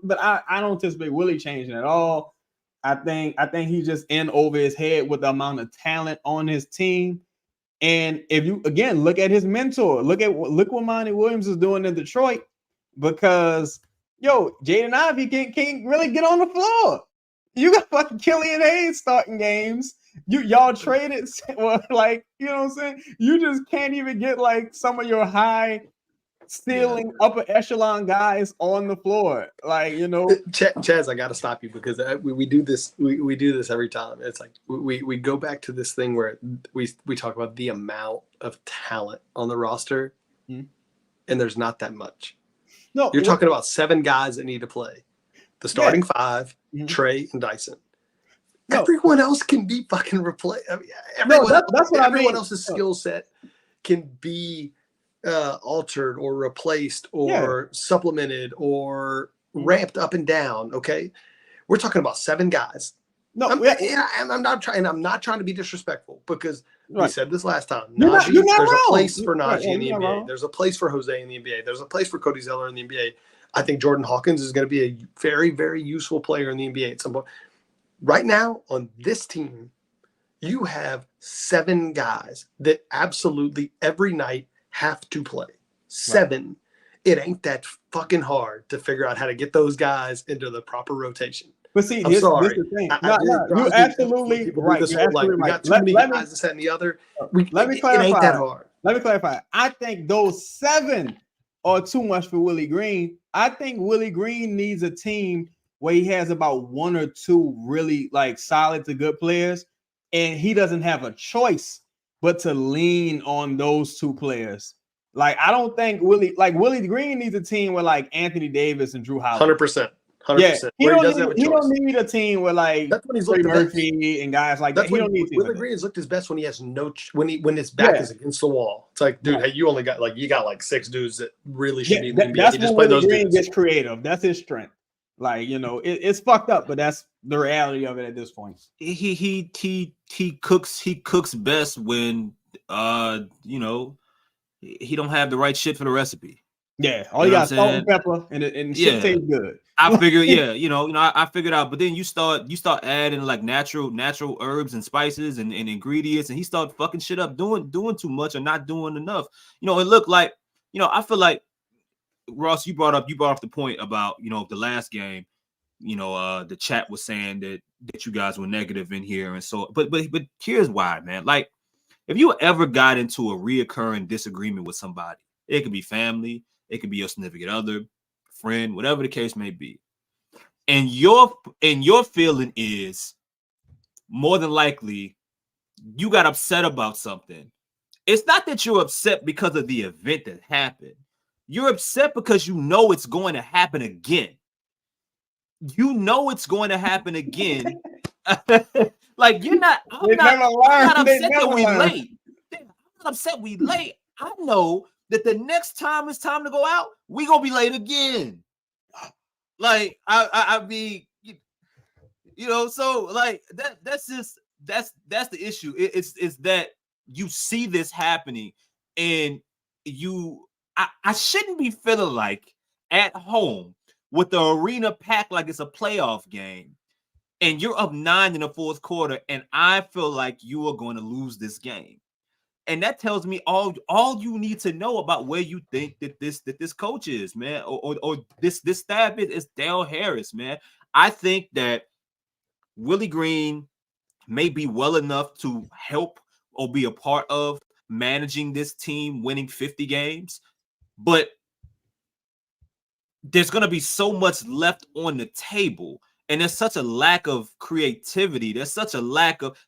but I don't anticipate Willie changing at all. I think he's just in over his head with the amount of talent on his team. And if you again look at his mentor, look what Monty Williams is doing in Detroit, because Jaden Ivey can't really get on the floor. You got fucking Killian Hayes starting games. Y'all traded, well, like, you know what I'm saying? You just can't even get like some of your high ceiling upper echelon guys on the floor. Like, Chaz, I gotta stop you because we do this. We do this every time. It's like we go back to this thing where we talk about the amount of talent on the roster, and there's not that much. No, you're talking about 7 guys that need to play. The starting 5, Trey and Dyson. No. Everyone else can be fucking replaced. I mean, that's what everyone else's skill set can be altered or replaced or supplemented or ramped up and down. Okay, we're talking about 7 guys No, I'm not trying to be disrespectful because we said this last time. You're not there's wrong. a place for Najee in the you're NBA. wrong. There's a place for Jose in the NBA. There's a place for Cody Zeller in the NBA. I think Jordan Hawkins is going to be a very, very useful player in the NBA at some point. Right now on this team, you have 7 guys that absolutely every night have to play. 7. Right. It ain't that fucking hard to figure out how to get those guys into the proper rotation. But see, I'm sorry. This is the thing. You're absolutely right. You're absolutely We right. got too many guys, this, that, and the other. Let me clarify. It ain't that hard. Let me clarify. I think those 7 are too much for Willie Green. I think Willie Green needs a team where he has about 1 or 2 really like solid to good players, and he doesn't have a choice but to lean on those 2 players. Like, I don't think Willie Green needs a team with like Anthony Davis and Drew Holiday. 100%. 100%. Yeah, he don't need a team with like that's when he's Trey Murphy and guys like that. He don't need to. Willie Green has looked his best when he has when his back is against the wall. It's like, dude, hey, you got 6 dudes that really should be in the NBA. That's when Willie Green gets creative. That's his strength. Like, it's fucked up, but that's the reality of it at this point. He cooks best when he don't have the right shit for the recipe. Yeah, all you got salt and pepper, and shit tastes good. I figure, I figured out. But then you start adding like natural herbs and spices and ingredients, and he started fucking shit up, doing too much or not doing enough. It looked like, I feel like Ross, you brought up the point about the last game. The chat was saying that you guys were negative in here, and so, but here's why, man. Like, if you ever got into a reoccurring disagreement with somebody, it could be family. It could be your significant other, friend, whatever the case may be. And your feeling is more than likely you got upset about something. It's not that you're upset because of the event that happened. You're upset because you know it's going to happen again. You know it's going to happen again. Like, I'm not upset that we late. I'm not upset we late. I know that the next time it's time to go out, we gonna be late again. Like, I mean, so like that's the issue. It's that you see this happening, and I shouldn't be feeling like at home with the arena packed like it's a playoff game, and you're up 9 in the 4th quarter, and I feel like you are going to lose this game. And that tells me all you need to know about where you think that this coach is, man, or this staff is Dale Harris, man. I think that Willie Green may be well enough to help or be a part of managing this team winning 50 games, but there's going to be so much left on the table, and there's such a lack of creativity. There's such a lack of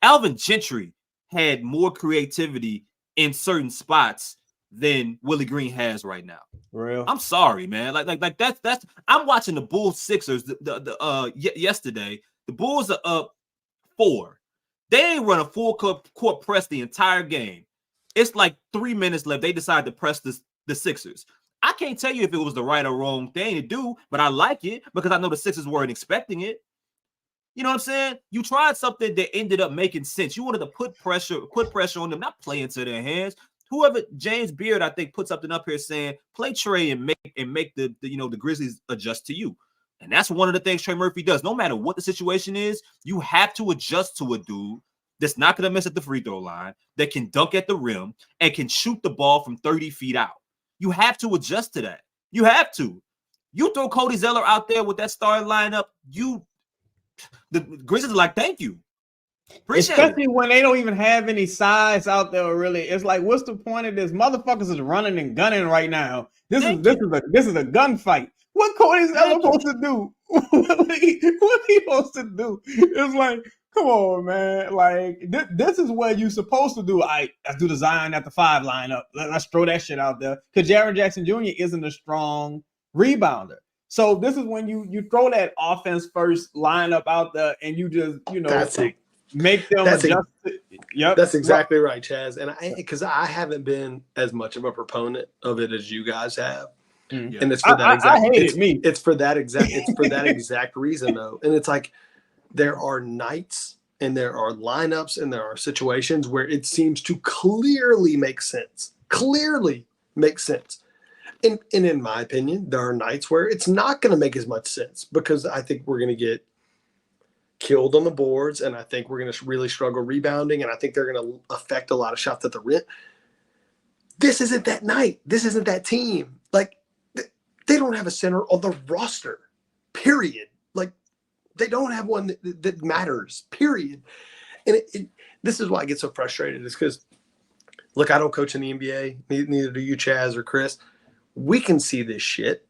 Alvin Gentry had more creativity in certain spots than Willie Green has right now. Real. I'm sorry, man. Like that's. I'm watching the Bulls Sixers yesterday. The Bulls are up 4. They ain't run a full court press the entire game. It's like 3 minutes left. They decide to press the Sixers. I can't tell you if it was the right or wrong thing to do, but I like it because I know the Sixers weren't expecting it. You know what I'm saying? You tried something that ended up making sense. You wanted to put pressure on them, not play into their hands. Whoever, James Beard, I think, put something up here saying, play Trey and make the Grizzlies adjust to you. And that's one of the things Trey Murphy does. No matter what the situation is, you have to adjust to a dude that's not going to miss at the free throw line, that can dunk at the rim, and can shoot the ball from 30 feet out. You have to adjust to that. You have to. You throw Cody Zeller out there with that starting lineup, the Grizzlies are like, thank you. Especially when they don't even have any size out there, really. It's like, what's the point of this? Motherfuckers is running and gunning right now. This is a gunfight. What Cody Zeller supposed to do? What he supposed to do? It's like, come on, man. Like, this is what you're supposed to do. Let's do the Zion at the 5 lineup. Let's throw that shit out there. Because Jaren Jackson Jr. isn't a strong rebounder. So this is when you throw that offense first lineup out there, and you just, make them adjust. Yep. That's exactly right, Chaz. And because I haven't been as much of a proponent of it as you guys have. And it's for that exact. It's for that exact reason, though. And it's like, there are nights and there are lineups and there are situations where it seems to clearly make sense. Clearly make sense. And in my opinion, there are nights where it's not going to make as much sense because I think we're going to get killed on the boards, and I think we're going to really struggle rebounding, and I think they're going to affect a lot of shots at the rim. This isn't that night. This isn't that team. Like, they don't have a center on the roster, period. Like, they don't have one that matters, period. And this is why I get so frustrated is because, look, I don't coach in the NBA. Neither do you, Chaz or Chris. We can see this shit,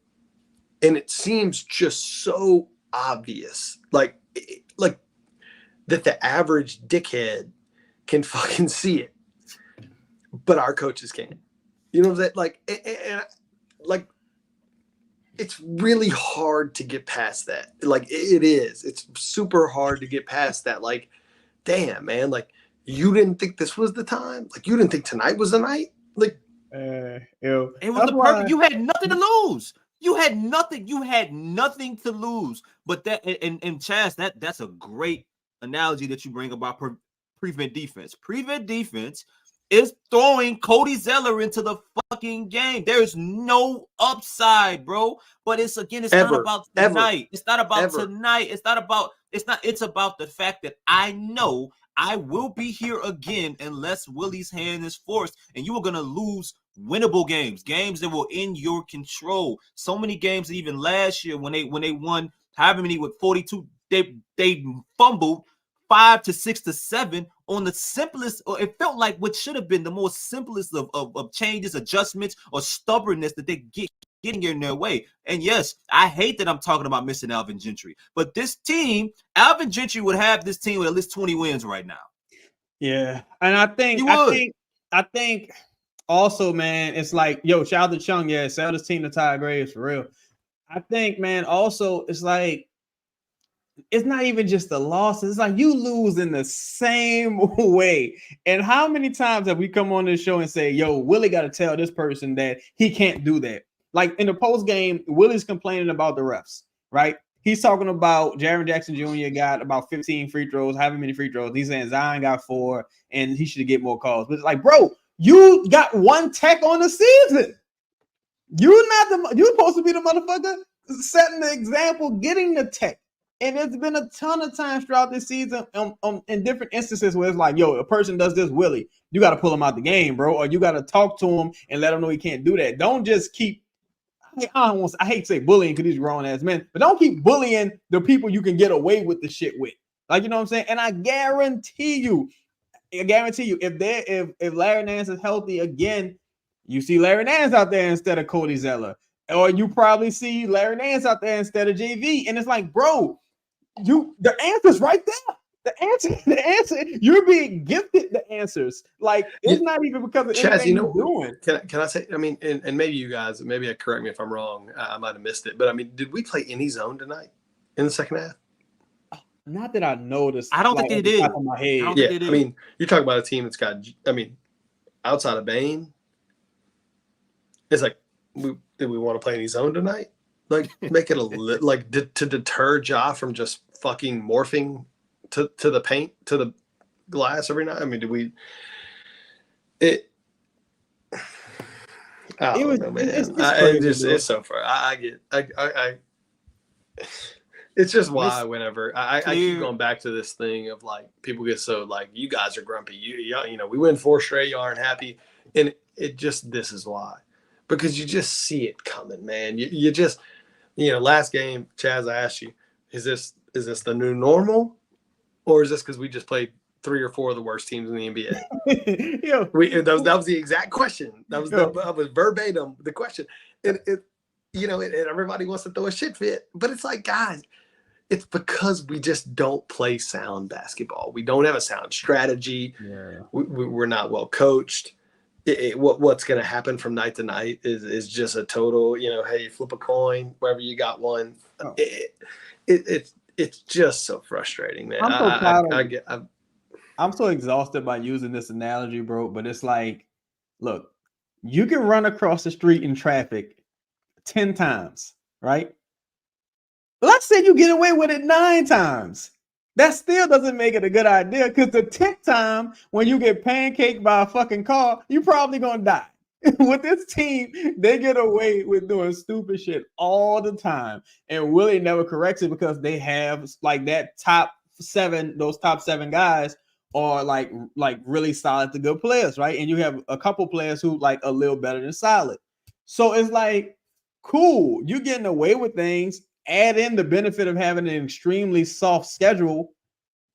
and it seems just so obvious. Like that the average dickhead can fucking see it, but our coaches can't. You know that, like, like, it's really hard to get past that. Like, it is. It's super hard to get past that. Like, damn, man. Like, you didn't think this was the time. Like, you didn't think tonight was the night. Like, it was the perfect. You had nothing to lose. You had nothing. You had nothing to lose. But that and Chaz, that's a great analogy that you bring about prevent defense. Prevent defense is throwing Cody Zeller into the fucking game. There's no upside, bro. But it's not about tonight. It's not about tonight. It's about the fact that I know I will be here again unless Willie's hand is forced, and you are gonna lose winnable games that were in your control. So many games, even last year when they won however many with 42, they fumbled 5 to 6 to 7 on the simplest, or it felt like what should have been the most simplest of changes, adjustments, or stubbornness that they getting in their way. And yes, I hate that I'm talking about missing Alvin Gentry, but this team, Alvin Gentry would have this team with at least 20 wins right now. Yeah, and I think also, man, it's like, yo, shout out to Chung, yeah, sell this team to Ty Graves for real. I think, man, also it's like, it's not even just the losses. It's like you lose in the same way. And how many times have we come on this show and say, yo, Willie got to tell this person that he can't do that? Like in the post game, Willie's complaining about the refs, right? He's talking about Jaren Jackson Jr. got about 15 free throws, however many free throws. He's saying Zion got 4 and he should get more calls. But it's like, bro, you got 1 tech on the season. You're supposed to be the motherfucker setting the example, getting the tech. And there's been a ton of times throughout this season in different instances where it's like, yo, a person does this, Willie, you got to pull him out the game, bro, or you got to talk to him and let him know he can't do that. Don't just keep, I hate to say bullying because these grown ass men, but don't keep bullying the people you can get away with the shit with. Like, you know what I'm saying? And I guarantee you, if Larry Nance is healthy again, you see Larry Nance out there instead of Cody Zeller, or you probably see Larry Nance out there instead of JV. And it's like, bro, the answer's right there. The answer, you're being gifted the answers. Like, it's not even because of Chaz, anything you're doing. Can I say, I mean, and maybe you guys, maybe correct me if I'm wrong. I might have missed it. But, I mean, did we play any zone tonight in the second half? Not that I noticed. I don't think they did. On my head. Yeah, I mean, you're talking about a team that's got, I mean, outside of Bane, it's like, did we want to play any zone tonight? Like, make it to deter Ja from just fucking morphing to the paint, to the glass every night. I mean, it's so far. It's just why whenever I keep going back to this thing of like, people get so like, you guys are grumpy. You know, we win 4 straight, you aren't happy. And this is why. Because you just see it coming, man. You just, you know, last game, Chaz, I asked you, is this the new normal? Or is this because we just played 3 or 4 of the worst teams in the NBA? Yeah. That was the exact question. That was verbatim the question. And everybody wants to throw a shit fit. But it's like, guys, it's because we just don't play sound basketball. We don't have a sound strategy. Yeah. We're not well coached. What's going to happen from night to night is just a total, you know, hey, flip a coin, wherever you got one. Oh. It's just so frustrating, man. I'm so exhausted by using this analogy, bro. But it's like, look, you can run across the street in traffic 10 times, right? Let's say you get away with it 9 times. that still doesn't make it a good idea because the tick time when you get pancaked by a fucking car, you're probably gonna die. With this team, they get away with doing stupid shit all the time, and Willie never corrects it because they have like that top 7. Those top 7 guys are like really solid to good players, right? And you have a couple players who like a little better than solid. So it's like, cool, you're getting away with things. Add in the benefit of having an extremely soft schedule,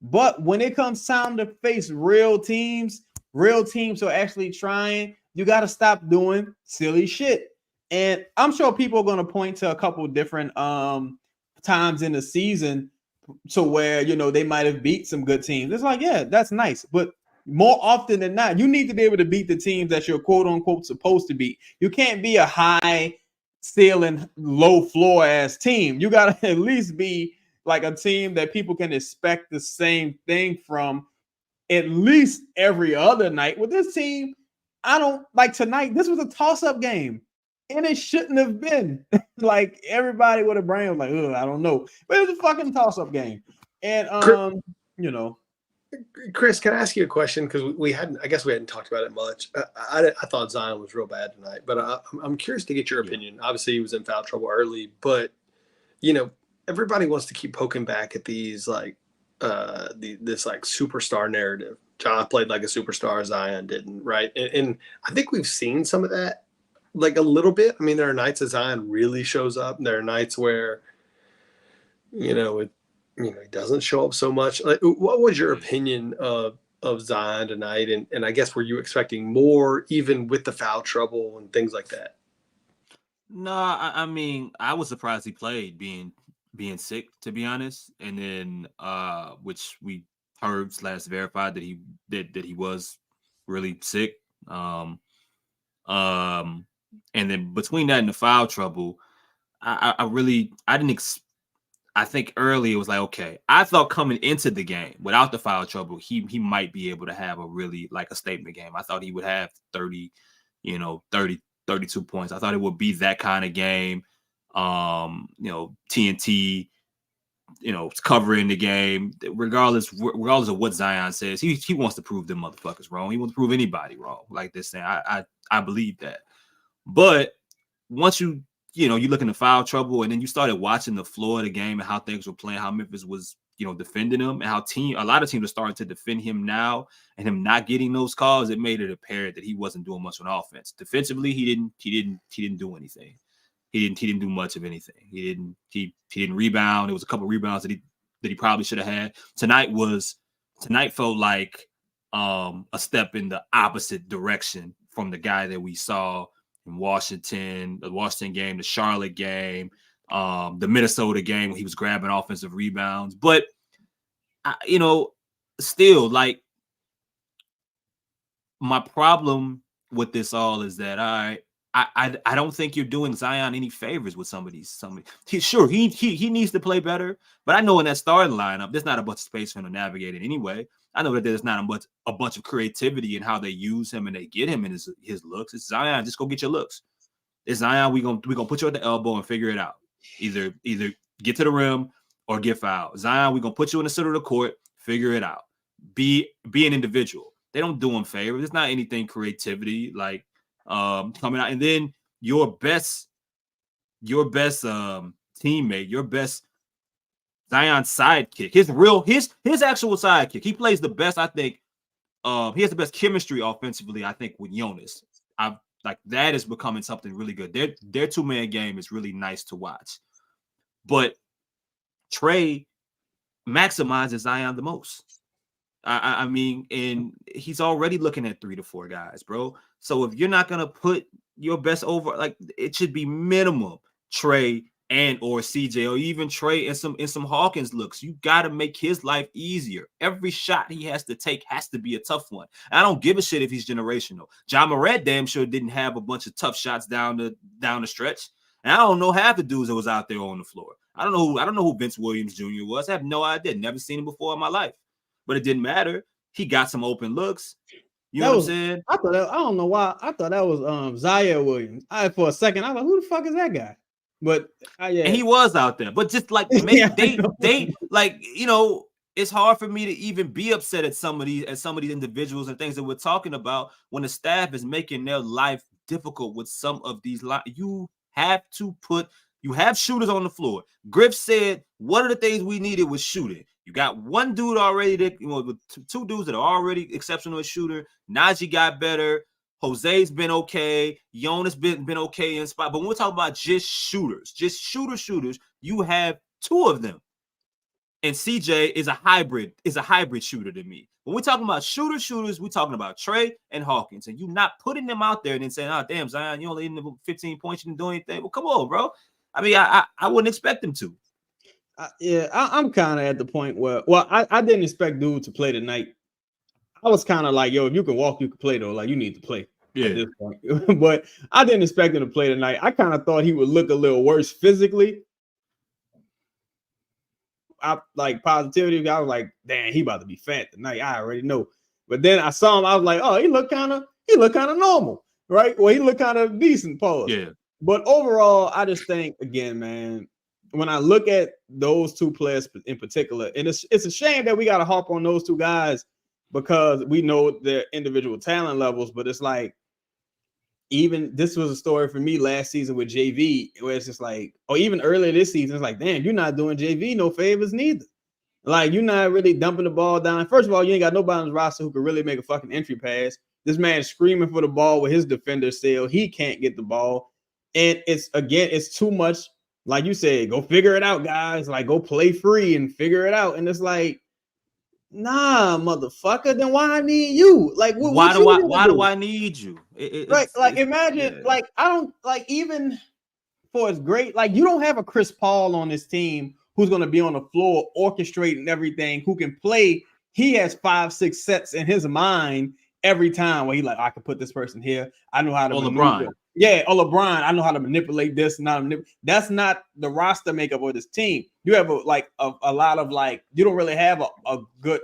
but when it comes time to face real teams who are actually trying, you got to stop doing silly shit. And I'm sure people are going to point to a couple different times in the season to where, you know, they might have beat some good teams. It's like, yeah, that's nice. But more often than not, you need to be able to beat the teams that you're quote unquote supposed to beat. You can't be a high ceiling, low floor ass team. You got to at least be like a team that people can expect the same thing from at least every other night. With this team, I don't like tonight. This was a toss-up game, and it shouldn't have been. Like everybody with a brain was like, "Ugh, I don't know," but it was a fucking toss-up game. And you know, Chris, can I ask you a question? Because I guess we hadn't talked about it much. I thought Zion was real bad tonight, but I'm curious to get your opinion. Obviously, he was in foul trouble early, but you know, everybody wants to keep poking back at these like this like superstar narrative. Ja played like a superstar, Zion didn't, right? And I think we've seen some of that, like a little bit. I mean, there are nights that Zion really shows up, and there are nights where, he doesn't show up so much. Like, what was your opinion of Zion tonight? And I guess were you expecting more, even with the foul trouble and things like that? No, I mean, I was surprised he played being sick, to be honest. And then which we heard / verified that he was really sick. And then between that and the foul trouble, I think early it was like, okay, I thought coming into the game without the foul trouble, he might be able to have a really like a statement game. I thought he would have 30, 32 points. I thought it would be that kind of game. TNT, covering the game, regardless of what Zion says, he wants to prove them motherfuckers wrong. He wants to prove anybody wrong like this thing. I believe that. But once you look in the foul trouble and then you started watching the floor of the game and how things were playing, how Memphis was, defending him, and how a lot of teams are starting to defend him now, and him not getting those calls, it made it apparent that he wasn't doing much on offense. Defensively, he didn't do anything. He didn't do much of anything. He didn't rebound. There was a couple of rebounds that he probably should have had. Tonight felt like a step in the opposite direction from the guy that we saw in Washington, the Washington game, the Charlotte game, the Minnesota game when he was grabbing offensive rebounds. But still, like, my problem with this all is that I don't think you're doing Zion any favors with some of these. He needs to play better, but I know in that starting lineup, there's not a bunch of space for him to navigate it anyway. I know that there's not a bunch of creativity in how they use him and they get him in his looks. It's Zion, just go get your looks. It's Zion, we gonna put you at the elbow and figure it out. Either get to the rim or get fouled. Zion, we're gonna put you in the center of the court, figure it out. Be an individual. They don't do him favors. There's not anything creativity like coming out. And then your best teammate, your best Zion sidekick, his actual sidekick. He plays the best, I think. He has the best chemistry offensively, I think, with Jonas. Like that is becoming something really good. Their two-man game is really nice to watch. But Trey maximizes Zion the most. I mean, and he's already looking at 3 to 4 guys, bro. So if you're not gonna put your best over, like it should be minimum Trey and or CJ or even Trey in some Hawkins looks. You got to make his life easier. Every shot he has to take has to be a tough one. I don't give a shit if he's generational. Ja Morant damn sure didn't have a bunch of tough shots down the stretch. And I don't know half the dudes that was out there on the floor. I don't know who Vince Williams Jr. was. I have no idea. Never seen him before in my life. But it didn't matter. He got some open looks. You know what I'm saying? I don't know why. I thought that was Zaire Williams. For a second, I was like, who the fuck is that guy? But and he was out there. But just like they like, it's hard for me to even be upset at some of these individuals and things that we're talking about when the staff is making their life difficult with some of these. You have shooters on the floor. Griff said one of the things we needed was shooting. You got one dude already that, with two dudes that are already exceptional as shooter. Najee got better. Jose's been okay. Jonas been okay in spot. But when we're talking about just shooters, you have two of them. And CJ is a hybrid shooter to me. When we're talking about shooters, we're talking about Trey and Hawkins. And you're not putting them out there and then saying, oh, damn, Zion, you only in the 15 points, you didn't do anything. Well, come on, bro. I mean, I wouldn't expect them to. I'm kind of at the point where, I didn't expect dude to play tonight. I was kind of like, yo, if you can walk, you can play, though. Like, you need to play at this point. But I didn't expect him to play tonight. I kind of thought he would look a little worse physically. I like positivity. I was like, damn, he about to be fat tonight. I already know. But then I saw him. I was like, oh, he looked kind of normal, right? Well, he looked kind of decent, pause. Yeah. But overall, I just think, again, man, when I look at those two players in particular, and it's a shame that we got to harp on those two guys because we know their individual talent levels. But it's like, even this was a story for me last season with JV, where it's just like, or even earlier this season, it's like, damn, you're not doing JV no favors neither. Like, you're not really dumping the ball down. First of all, you ain't got nobody on the roster who could really make a fucking entry pass. This man is screaming for the ball with his defender still. He can't get the ball. And it's too much. Like you said, go figure it out, guys. Like, go play free and figure it out. And it's like, nah, motherfucker. Then why I need you? Like, why do I need you? Imagine, like, I don't like, even for as great, like, you don't have a Chris Paul on this team who's going to be on the floor orchestrating everything, who can play. He has 5-6 sets in his mind every time where he like, I can put this person here. I know how to LeBron. Yeah, or LeBron. I know how to manipulate this. That's not the roster makeup of this team. You have a lot of, like, you don't really have a good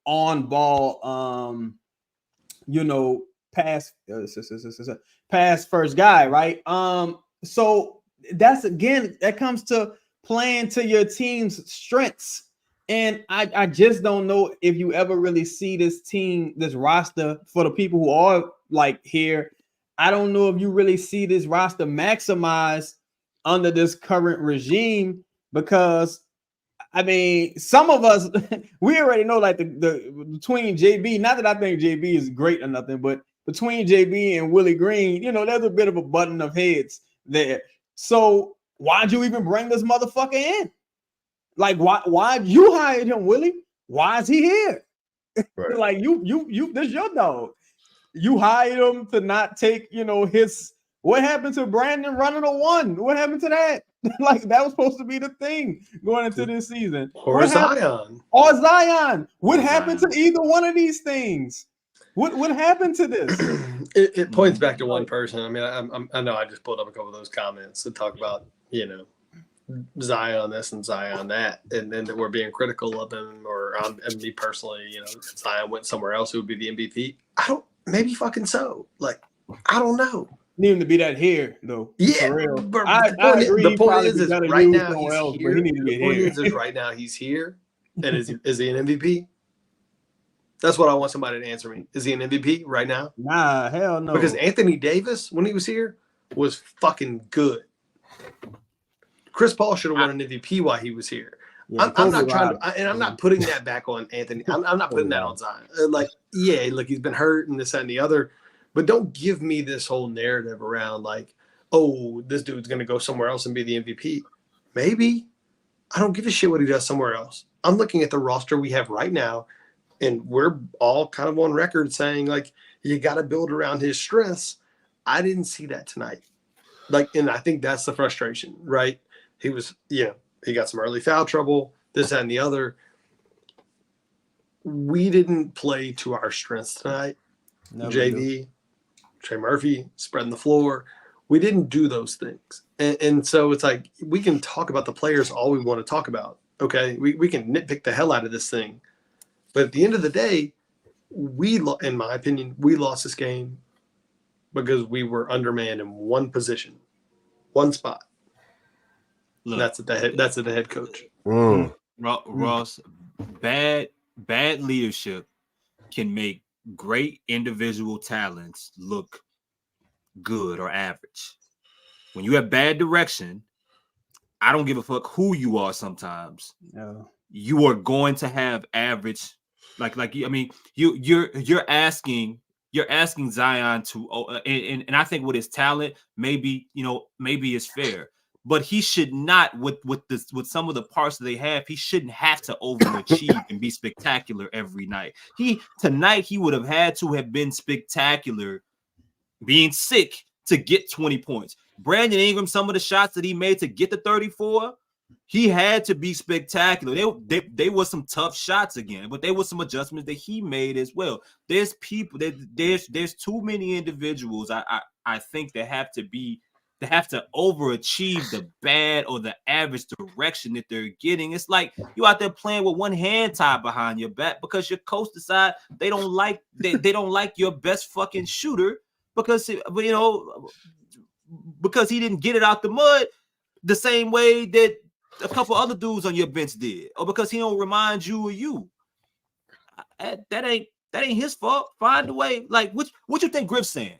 on ball, pass first guy, right? So that's, again, that comes to playing to your team's strengths. And I just don't know if you ever really see this team, this roster, for the people who are like here. I don't know if you really see this roster maximized under this current regime, because I mean, some of us, we already know, like, the between JB, not that I think JB is great or nothing, but between JB and Willie Green, there's a bit of a button of heads there. So why'd you even bring this motherfucker in? Like, why you hired him, Willie? Why is he here? Right. Like, you this your dog. You hired him to not take, his. What happened to Brandon running a one? What happened to that? Like, that was supposed to be the thing going into this season. Or Zion. What happened to either one of these things? What happened to this? It points back to one person. I mean, I know I just pulled up a couple of those comments to talk about, Zion this and Zion that, and then that we're being critical of him, or me personally, if Zion went somewhere else, who would be the MVP? Maybe fucking so. Like, I don't know. Need him to be that here, though. Yeah, for real. But the point is right now he's here. The point is right now he's here, and is he an MVP? That's what I want somebody to answer me. Is he an MVP right now? Nah, hell no. Because Anthony Davis, when he was here, was fucking good. Chris Paul should have won an MVP while he was here. Yeah, I'm not trying to, and I'm not putting that back on Anthony. I'm not putting that on Zion. Look, he's been hurt and this, that, and the other. But don't give me this whole narrative around, like, oh, this dude's going to go somewhere else and be the MVP. Maybe. I don't give a shit what he does somewhere else. I'm looking at the roster we have right now, and we're all kind of on record saying, like, you got to build around his strengths. I didn't see that tonight. Like, and I think that's the frustration, right? He was, he got some early foul trouble, this, that, and the other. We didn't play to our strengths tonight. JV, Trey Murphy, spreading the floor. We didn't do those things. And so it's like, we can talk about the players all we want to talk about. Okay, we can nitpick the hell out of this thing. But at the end of the day, in my opinion, we lost this game because we were undermanned in one position, one spot. Look, that's at the head coach. Ross, bad leadership can make great individual talents look good or average. When you have bad direction, I don't give a fuck who you are. Sometimes you are going to have average. You're asking Zion to, and I think with his talent, maybe it's fair, but he should not with some of the parts that they have. He shouldn't have to overachieve and be spectacular every night. Tonight he would have had to have been spectacular, being sick to get 20 points. Brandon Ingram, some of the shots that he made to get the 34, he had to be spectacular. They were some tough shots again, but there were some adjustments that he made as well. There's too many individuals I think that have to overachieve the bad or the average direction that they're getting. It's like you out there playing with one hand tied behind your back because your coach decide they don't like your best fucking shooter because he didn't get it out the mud the same way that a couple other dudes on your bench did, or because he don't remind you of you. That ain't his fault. Find a way. Like what you think Griff's saying?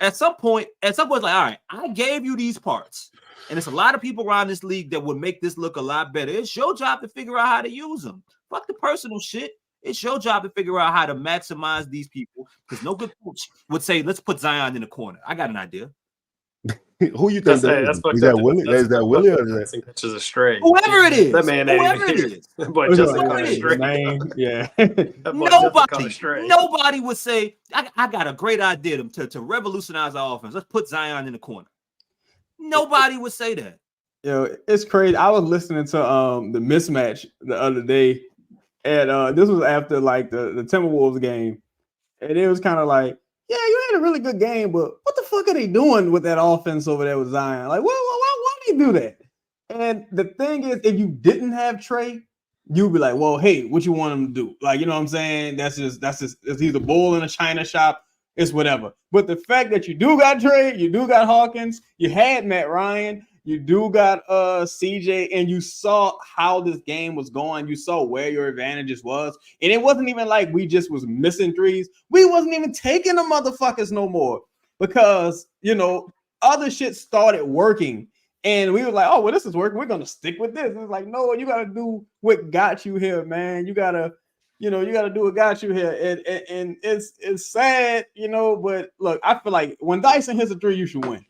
At some point, it's like, all right, I gave you these parts, and it's a lot of people around this league that would make this look a lot better. It's your job to figure out how to use them. Fuck the personal shit. It's your job to figure out how to maximize these people, because no good coach would say, let's put Zion in the corner. I got an idea. Who you think that is? Is that Willie? Is that Willie or is that? That's a stray. Whoever it is. That man ain't Whoever even it here. is. But just call it straight. Yeah. Nobody would say, I got a great idea to revolutionize our offense. Let's put Zion in the corner. Nobody would say that. It's crazy. I was listening to the mismatch the other day, and this was after like the Timberwolves game, and it was kind of like, yeah, you had a really good game, but what the fuck are they doing with that offense over there with Zion? Like, why do you do that? And the thing is, if you didn't have Trey, you'd be like, well, hey, what you want him to do? Like, you know what I'm saying? That's just he's a bull in a china shop. It's whatever. But the fact that you do got Trey, you do got Hawkins, you had Matt Ryan, you do got CJ, and you saw how this game was going. You saw where your advantages was. And it wasn't even like we just was missing threes. We wasn't even taking the motherfuckers no more because, other shit started working. And we were like, oh, well, this is working. We're going to stick with this. It's like, no, you got to do what got you here, man. You got to do what got you here. And it's sad, but look, I feel like when Dyson hits a three, you should win.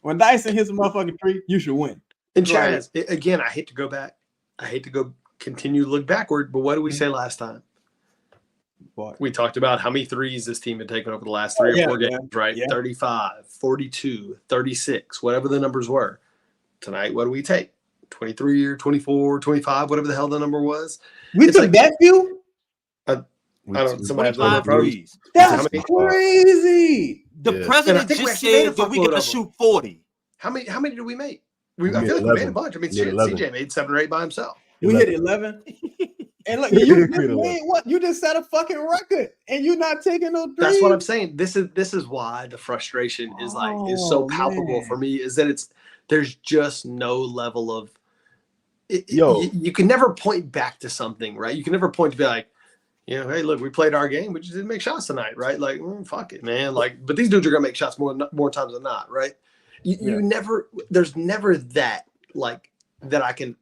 When Dyson hits a motherfucking three, you should win. And Chaz, again, I hate to go back. I hate to continue to look backward, but what did we say last time? What? We talked about how many threes this team had taken over the last 3 or 4 games, right? Yeah. 35, 42, 36, whatever the numbers were. Tonight, what do we take? 23 or 24, 25, whatever the hell the number was. We took that few? I don't. Somebody has five threes. That's crazy. The president just said that we get to shoot 40. How many did we make? I feel like 11. We made a bunch. I mean, CJ made 7 or 8 by himself. We hit 11. And look, you just made what? You just set a fucking record, and you're not taking no threes. That's what I'm saying. This is why the frustration is so palpable for me. Is that there's just no level of. You can never point back to something, right? You can never point to be like, hey, look, we played our game. We just didn't make shots tonight, right? Like, fuck it, man. Like, but these dudes are gonna make shots more times than not, right? You never. There's never that that I can.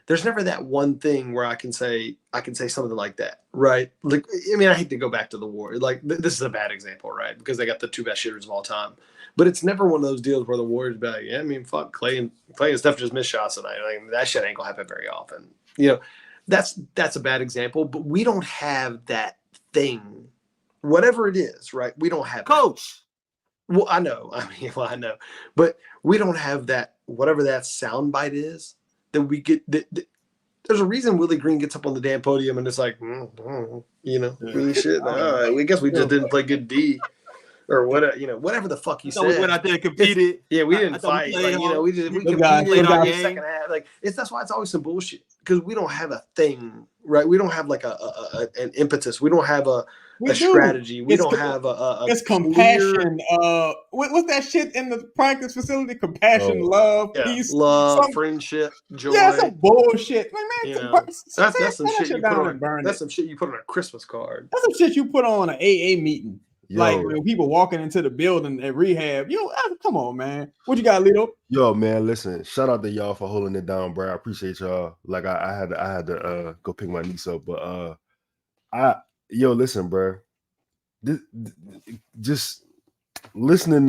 There's never that one thing where I can say something like that, right? Like, I mean, I hate to go back to the Warriors. Like, this is a bad example, right? Because they got the 2 best shooters of all time. But it's never one of those deals where the Warriors be like, yeah, I mean, fuck, Clay and Steph just missed shots tonight. I mean, that shit ain't gonna happen very often. That's a bad example. But we don't have that thing, whatever it is, right? We don't have coach. That. Well, I know. I know. But we don't have that, whatever that soundbite is. That we get there's a reason Willie Green gets up on the damn podium and it's like, really shit. All right, I guess we just didn't play good D or whatever the fuck you said. We went out there and competed. We didn't fight. We competed on the second half. That's why it's always some bullshit because we don't have a thing, right? We don't have like an impetus. We don't have We a do. strategy. We It's don't have a It's clear- compassion. What's that shit in the practice facility? Compassion, love, yeah, peace, love, friendship, joy. Yeah, some bullshit. Man, You man, know, that's tear some that shit you put down on. and burn That's it. some shit you put on a Christmas card. That's some shit you put on an AA meeting. Yo. Like when people walking into the building at rehab. Come on, man. What you got, Lito? Yo, man, listen. Shout out to y'all for holding it down, bro. I appreciate y'all. Like I had to go pick my niece up, but listen, bro. Just listening.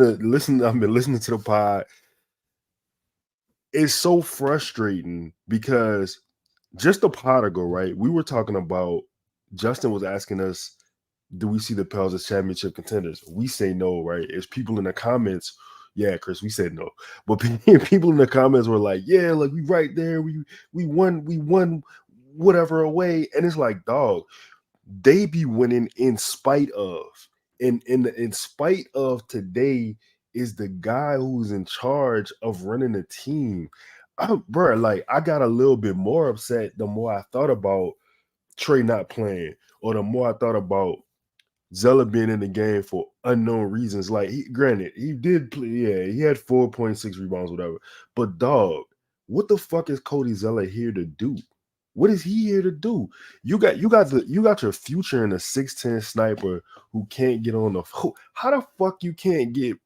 I've been listening to the pod. It's so frustrating because just a pod ago, right? We were talking about. Justin was asking us, do we see the Pels as championship contenders? We say no, right? It's people in the comments. Yeah, Chris, we said no. But people in the comments were like, yeah, like we right there. We won whatever away. And it's like, dog, they be winning in spite of. And in spite of today is the guy who's in charge of running the team. Bro, like I got a little bit more upset the more I thought about Trey not playing, or the more I thought about Zella being in the game for unknown reasons. Like, granted, he did play, yeah, he had 4.6 rebounds, whatever. But dog, what the fuck is Cody Zella here to do? What is he here to do? You got your future in a 6'10 sniper who can't get on the how the fuck you can't get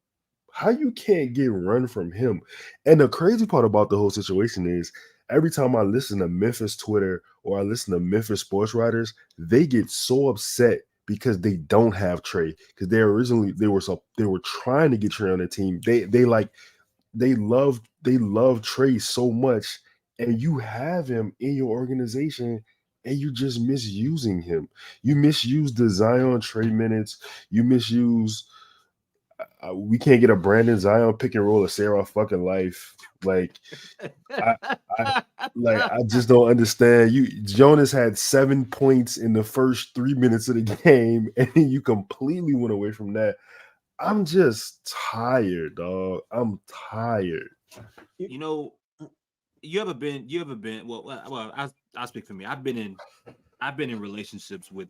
run from him? And the crazy part about the whole situation is every time I listen to Memphis Twitter or I listen to Memphis sports writers, they get so upset because they don't have Trey, because they were trying to get Trey on the team. They love Trey so much, and you have him in your organization and you just misusing him. You misuse the Zion Trey minutes. You misuse we can't get a Brandon Zion pick and roll to save our fucking life. Like I just don't understand. Jonas had 7 points in the first 3 minutes of the game, and you completely went away from that. I'm just tired, dog. I'm tired. You know, you ever been? Well, I'll speak for me. I've been in relationships with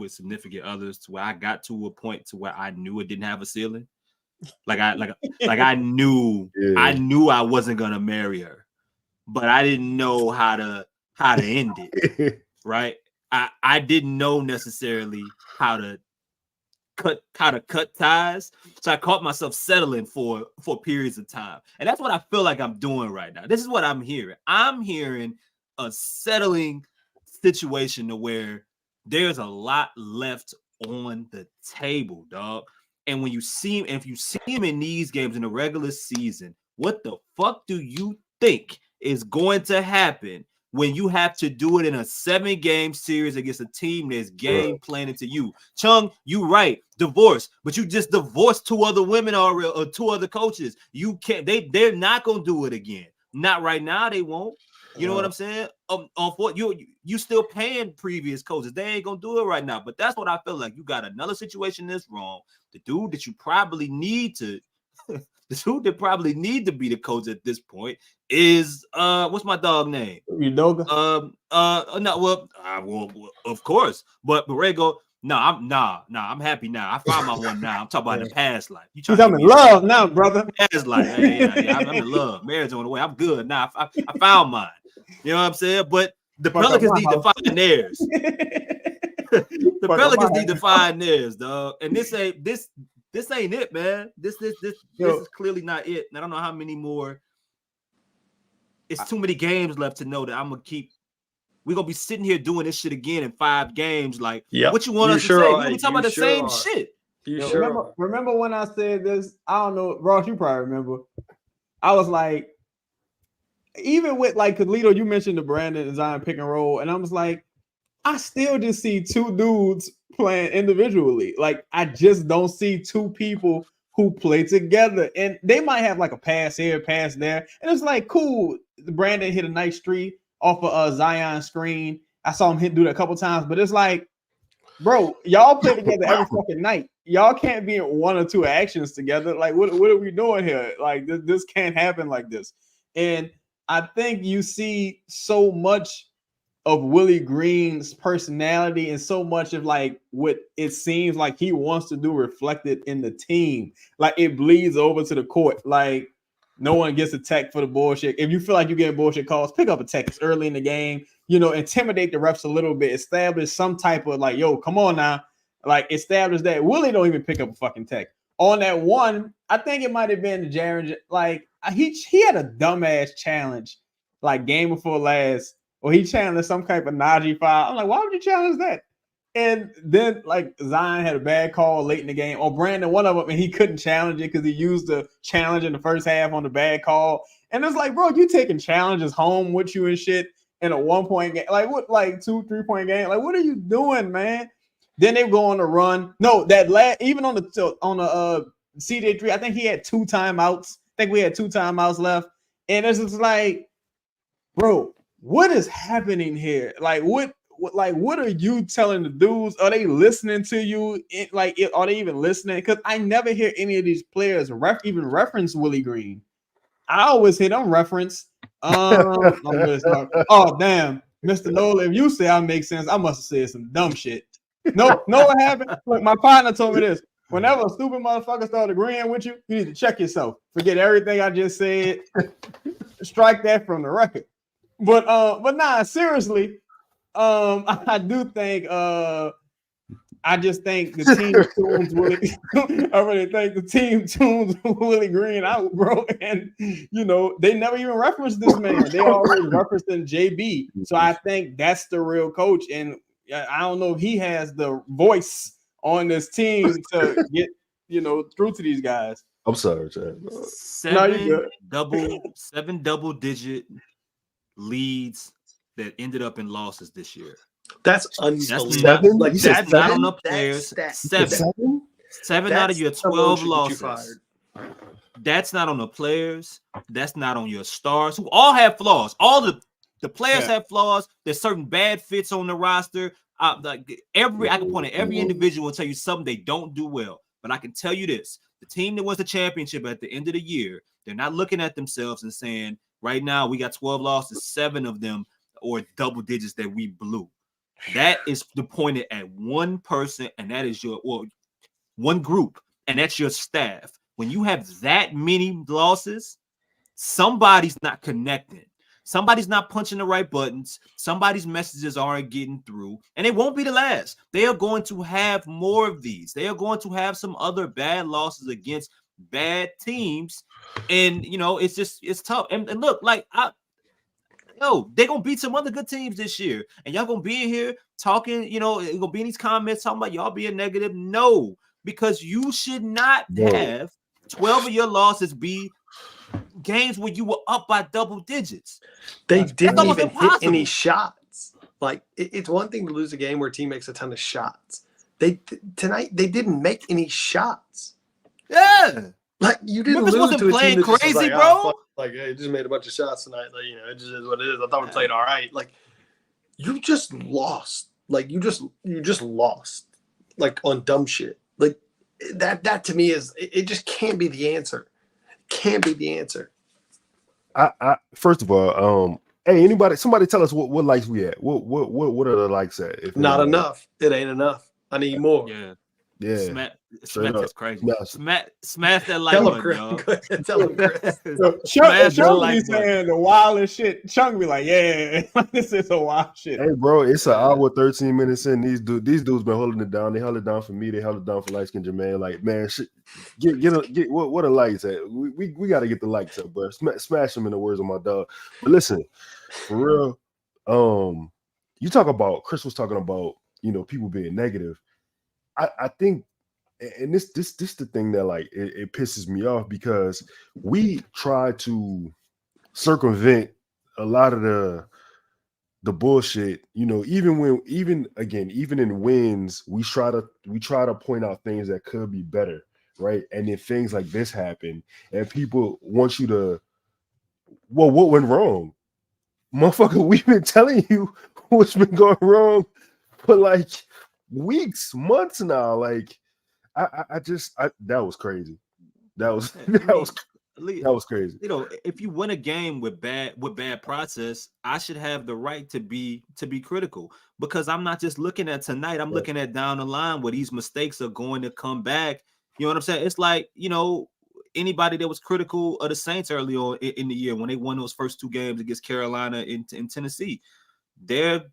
significant others to where I got to a point to where I knew it didn't have a ceiling. I knew I wasn't gonna marry her, but I didn't know how to end it. Right? I didn't know necessarily how to cut ties. So I caught myself settling for periods of time. And that's what I feel like I'm doing right now. This is what I'm hearing. I'm hearing a settling situation to where there's a lot left on the table, dog. And if you see him in these games in the regular season, what the fuck do you think is going to happen when you have to do it in a 7-game series against a team that's game planning to you? Chung, you right, divorce, but you just divorced 2 other women already, or 2 other coaches. You can't. They're not gonna do it again. Not right now. They won't. You know what I'm saying? You still paying previous coaches. They ain't gonna do it right now. But that's what I feel like. You got another situation that's wrong. The dude that you probably need to, the dude that probably need to be the coach at this point is what's my dog name? Udoka. No, well, of course, but Borrego. No, I'm happy now. I found my one now. I'm talking about in the past life. He's in love now, brother. Past life. Yeah. I'm in love. Marriage on the way. I'm good now. I found mine. You know what I'm saying? But the Pelicans need to find theirs. The Pelicans need to find theirs, dog. And this ain't it, man. This is clearly not it. And I don't know how many more. It's too many games left to know that I'm gonna keep. We're gonna be sitting here doing this shit again in 5 games. Like, what you want us to say? We're gonna be talking about the same shit. Remember when I said this? I don't know, Ross, you probably remember. I was like, even with like Kalito, you mentioned the Brandon and Zion pick and roll, and I was like, I still just see 2 dudes playing individually. Like, I just don't see 2 people who play together. And they might have like a pass here, pass there. And it's like, cool. Brandon hit a nice streak off of a Zion screen. I saw him do that a couple times, but it's like, bro, y'all play together every fucking night. Y'all can't be in 1 or 2 actions together. Like, what are we doing here? Like, this can't happen like this. And I think you see so much of Willie Green's personality and so much of like what it seems like he wants to do reflected in the team. Like it bleeds over to the court. Like no one gets a tech for the bullshit. If you feel like you're getting bullshit calls, pick up a tech. It's early in the game. You know, intimidate the refs a little bit. Establish some type of like, yo, come on now. Like establish that. Willie don't even pick up a fucking tech. On that one, I think it might have been the Jaren. Like he had a dumbass challenge, like game before last. Or he challenged some type of Najee foul. I'm like, why would you challenge that? And then like Zion had a bad call late in the game. Or Brandon, one of them, and he couldn't challenge it because he used the challenge in the first half on the bad call. And it's like, bro, you taking challenges home with you and shit in a 1-point game. Like what, like 2-3-point game? Like, what are you doing, man? Then they go on the run. No, that even on the CJ3, I think he had 2 timeouts. I think we had 2 timeouts left. And it's just like, bro, what is happening here? Like, what are you telling the dudes? Are they listening to you? Are they even listening? Because I never hear any of these players even reference Willie Green. I always hear them reference. Oh, damn, Mr. Nola, if you say I make sense, I must have said some dumb shit. No, what happened? Look, my partner told me this. Whenever a stupid motherfucker start agreeing with you, you need to check yourself. Forget everything I just said. Strike that from the record. But nah, seriously, I do think I just think the team tunes Willie. I really think the team tunes Willie Green out, bro. And you know, they never even referenced this man. They always referencing JB. So I think that's the real coach. And I don't know if he has the voice on this team to get, you know, through to these guys. I'm sorry, Chad. 7 double-digit leads that ended up in losses this year. That's unbelievable. Seven? Like, That's not on the players. That's 7 out of your 12 losses. Fired. That's not on the players. That's not on your stars, who all have flaws. All the players have flaws. There's certain bad fits on the roster. I can point at every individual and tell you something they don't do well. But I can tell you this: the team that wins the championship at the end of the year, they're not looking at themselves and saying, "Right now we got 12 losses, 7 of them or double digits that we blew." That is the point at one person, and that is one group, and that's your staff. When you have that many losses, somebody's not connecting. Somebody's not punching the right buttons. Somebody's messages aren't getting through, and it won't be the last. They are going to have more of these. They are going to have some other bad losses against bad teams, and you know it's tough. And look, like they're gonna beat some other good teams this year, and y'all gonna be in here talking. You know, gonna be in these comments talking about y'all being negative. No, because you should not have 12 of your losses be games where you were up by double digits. They didn't even hit any shots. Like it's one thing to lose a game where a team makes a ton of shots. Tonight they didn't make any shots. Yeah, like you didn't Memphis lose wasn't to a playing team that crazy, just was like, bro. fuck, like hey, just made a bunch of shots tonight. Like, you know, it just is what it is. I thought we played all right. Like you just lost. Like you just lost. Like on dumb shit. Like that to me is it just can't be the answer. Can't be the answer. I first of all, hey, somebody tell us what likes we at. What are the likes at? If not enough. It ain't enough. I need more. Yeah. Smash that's crazy. No. Smash that like button, y'all. Tell him, Chris. Chung be saying the wildest shit. Chung be like, yeah, this is a wild shit. Hey, bro, it's an hour 13 minutes in. These dudes been holding it down. They held it down for me. They held it down for light skin Jermaine. Like, man, shit, get what are likes at? We got to get the likes up, bro. Smash them in the words of my dog. But listen, for real, Chris was talking about, you know, people being negative. I think, and this the thing that like it pisses me off, because we try to circumvent a lot of the bullshit, you know, even in wins, we try to point out things that could be better, right? And then things like this happen, and people want you to, well, what went wrong? Motherfucker, we've been telling you what's been going wrong for like weeks, months now. Like, I that was crazy. That was That was crazy. You know, if you win a game with bad process, I should have the right to be critical, because I'm not just looking at tonight. I'm looking at down the line where these mistakes are going to come back. You know what I'm saying? It's like, you know, anybody that was critical of the Saints early on in the year when they won those first 2 games against Carolina in Tennessee, their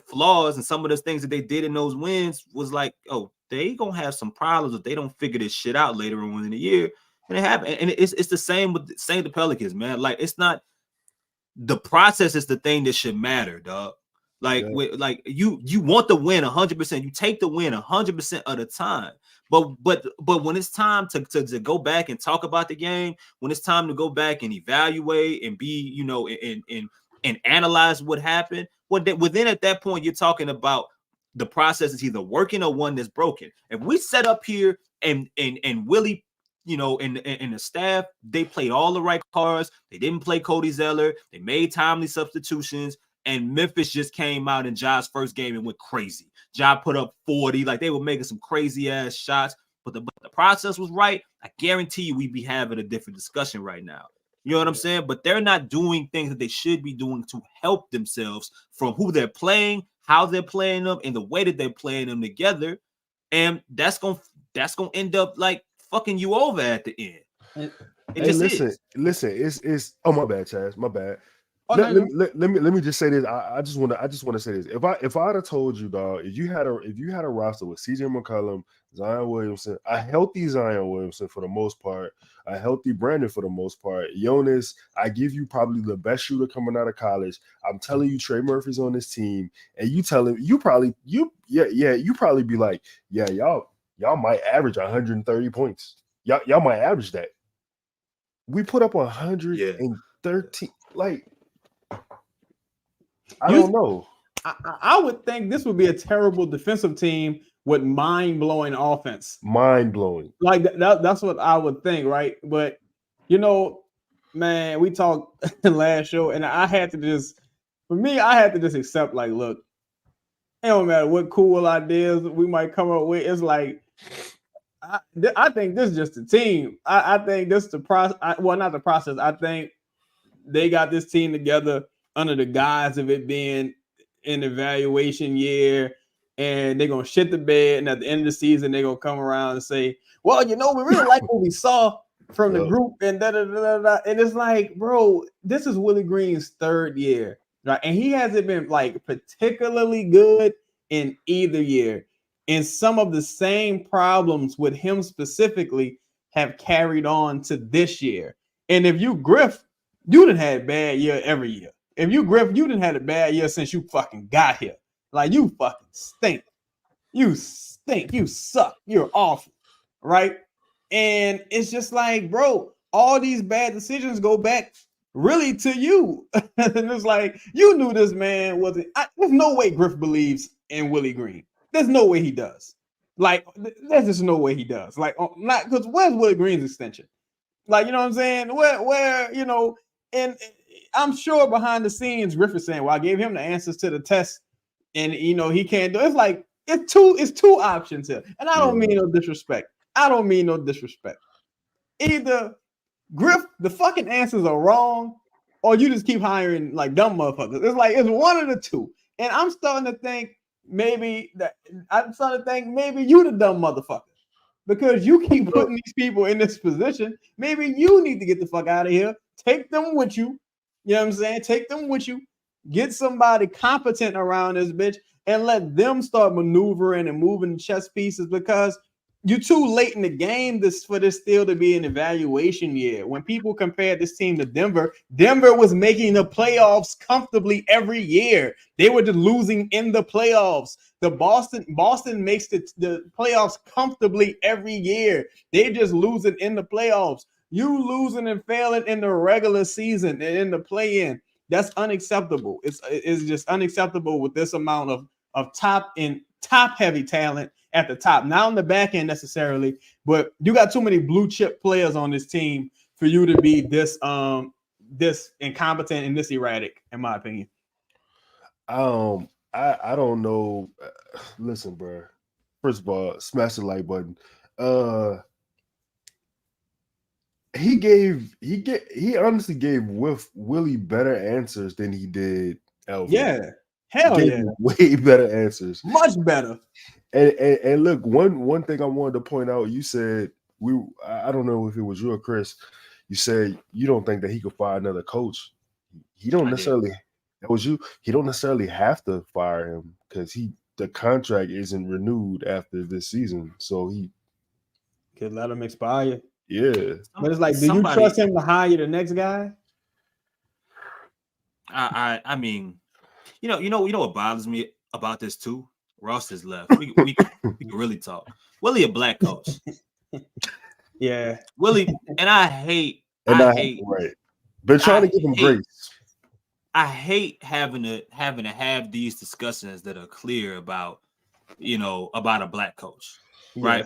flaws and some of the things that they did in those wins was like, oh, they gonna have some problems if they don't figure this shit out later on in the year. And it happened. And it's the same with the Pelicans, man. Like, it's not the process is the thing that should matter, dog. Like, like you want the win 100%. You take the win 100% of the time. But when it's time to go back and talk about the game, when it's time to go back and evaluate and be, you know, and analyze what happened, within at that point you're talking about the process is either working or one that's broken. If we set up here and Willie, you know, and the staff, they played all the right cards. They didn't play Cody Zeller. They made timely substitutions. And Memphis just came out in Ja's first game and went crazy. Ja put up 40. Like, they were making some crazy ass shots. But the process was right. I guarantee you we'd be having a different discussion right now. You know what I'm saying? But they're not doing things that they should be doing to help themselves from who they're playing, how they're playing them, and the way that they're playing them together. And that's gonna end up like fucking you over at the end. Listen, it's oh, my bad, Chaz, my bad. Oh, let me just say this. I just want to say this. If I'd have told you, dog, if you had a roster with CJ McCollum, Zion Williamson, a healthy Zion Williamson for the most part, a healthy Brandon for the most part, Jonas, I give you probably the best shooter coming out of college. I'm telling you, Trey Murphy's on this team, and you tell him you probably be like, yeah, y'all might average 130 points. Y'all might average that. We put up 113, like. I don't know. I would think this would be a terrible defensive team with mind-blowing offense. Mind-blowing. Like that's what I would think, right? But, you know, man, we talked last show, and I had to just accept, like, look, it don't matter what cool ideas we might come up with. It's like, I think this is just the team. I think this is the process. Well, not the process. I think they got this team together under the guise of it being an evaluation year, and they're going to shit the bed. And at the end of the season, they're going to come around and say, well, you know, we really like what we saw from the group and da-da-da-da-da. And it's like, bro, this is Willie Green's 3rd year, right? And he hasn't been like particularly good in either year. And some of the same problems with him specifically have carried on to this year. And if you Griff, you done had a bad year every year. If you Griff, you done had a bad year since you fucking got here. Like, you fucking stink. You stink. You suck. You're awful. Right? And it's just like, bro, all these bad decisions go back really to you. And it's like, you knew this man wasn't. There's no way Griff believes in Willie Green. There's no way he does. Like, there's just no way he does. Like, not because where's Willie Green's extension? Like, you know what I'm saying? Where, you know, and I'm sure behind the scenes, Griff is saying, well, I gave him the answers to the test, and, you know, he can't do it. It's like, it's two options here. And I don't mean no disrespect. Either Griff, the fucking answers are wrong, or you just keep hiring like dumb motherfuckers. It's like, it's one of the two. And I'm starting to think maybe you the dumb motherfucker. Because you keep putting these people in this position. Maybe you need to get the fuck out of here. Take them with you. You know what I'm saying? Take them with you. Get somebody competent around this bitch and let them start maneuvering and moving chess pieces, because you're too late in the game for this still to be an evaluation year. When people compare this team to Denver, Denver was making the playoffs comfortably every year. They were just losing in the playoffs. Boston makes the playoffs comfortably every year. They're just losing in the playoffs. You losing and failing in the regular season and in the play-in. That's unacceptable. It's just unacceptable with this amount of top heavy talent at the top, not on the back end necessarily, but you got too many blue chip players on this team for you to be this incompetent and this erratic, in my opinion. I don't know. Listen, bro. First of all, smash the like button. he honestly gave with Willie better answers than he did Elvin. Yeah, hell he gave yeah, him way better answers. much better. And look, one thing I wanted to point out, you said I don't know if it was you or Chris, you said you don't think that he could fire another coach. He don't necessarily. That was you. He don't necessarily have to fire him because the contract isn't renewed after this season, so he Could let him expire. yeah. But it's like, do you trust him to hire the next guy? I mean, you know what bothers me about this too? Ross is left. We can really talk. Willie a black coach. Yeah, Willie, and I hate right. Been trying to give him grace. I hate having to have these discussions that are clear about a black coach. Right.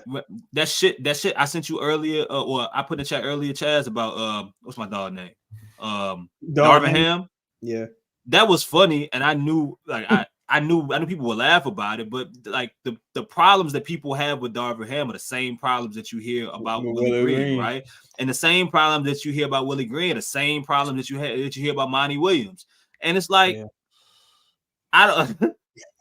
That shit I sent you earlier, or I put in the chat earlier, Chaz, about what's my dog name? Darvin Ham. Yeah. That was funny, and I knew I knew people would laugh about it, but like the problems that people have with Darvin Ham are the same problems that you hear about Willie Green, right? And the same problem that you hear about Willie Green, the same problem that you hear about Monty Williams. And it's like, I don't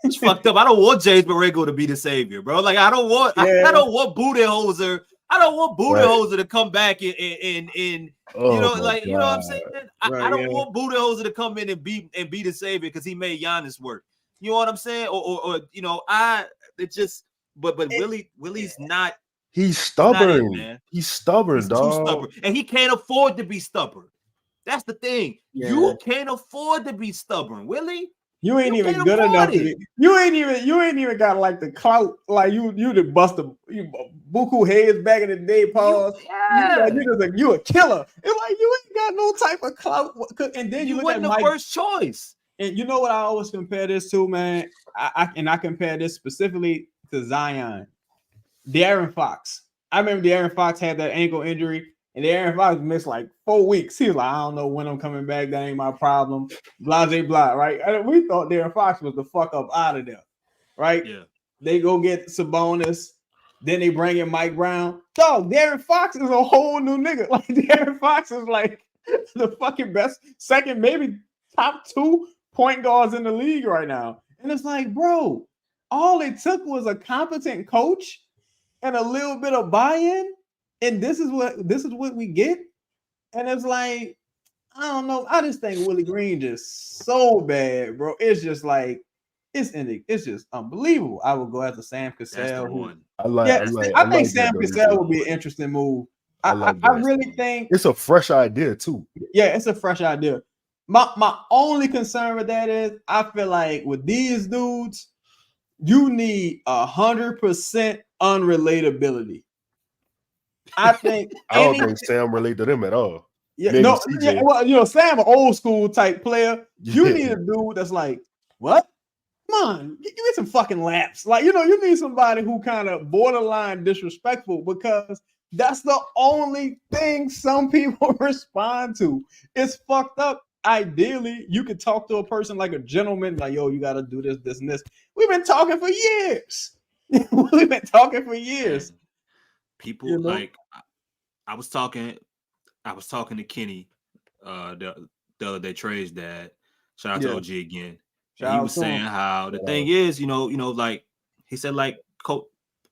it's fucked up. I don't want James Borrego to be the savior, bro. Like I don't want Budenholzer. I don't want Budenholzer to come back and you know what I'm saying? I don't want Budenholzer to come in and be the savior because he made Giannis work. You know what I'm saying? Or Willie's not. He's stubborn, man. He's stubborn, He's dog. too stubborn, and he can't afford to be stubborn. That's the thing. Yeah. You can't afford to be stubborn, Willie. You ain't even good enough. You ain't even got like the clout. Like you the buster buku heads back in the day, Paul. You a killer. It's like you ain't got no type of clout. And then you look at the first choice. And you know what I always compare this to, man? I compare this specifically to Zion. De'Aaron Fox. I remember De'Aaron Fox had that ankle injury, and De'Aaron Fox missed like 4 weeks. He was like, I don't know when I'm coming back. That ain't my problem. Blah, blah, blah, right? And we thought De'Aaron Fox was the fuck up out of there, right? Yeah. They go get Sabonis. Then they bring in Mike Brown. Dog, De'Aaron Fox is a whole new nigga. Like, De'Aaron Fox is like the fucking best, second, maybe top 2 point guards in the league right now. And it's like, bro, all it took was a competent coach and a little bit of buy-in, and this is what we get. And it's like, I don't know. I just think Willie Green just so bad, bro. It's just like it's just unbelievable. I would go after Sam Cassell. I think Sam Cassell would be an interesting move. I really think it's a fresh idea too. Yeah, it's a fresh idea. My only concern with that is I feel like with these dudes, you need 100% unrelatability. I think I don't think Sam relate to them at all. Yeah, well, Sam, an old school type player. You need a dude that's like, what? Come on, give me some fucking laps. Like, you need somebody who kind of borderline disrespectful, because that's the only thing some people respond to. It's fucked up. Ideally, you could talk to a person like a gentleman, like, yo, you got to do this, this, and this. We've been talking for years. People like, I was talking to Kenny the other day, Trey's dad. Shout out to OG again. He was saying how the thing is, like he said, like,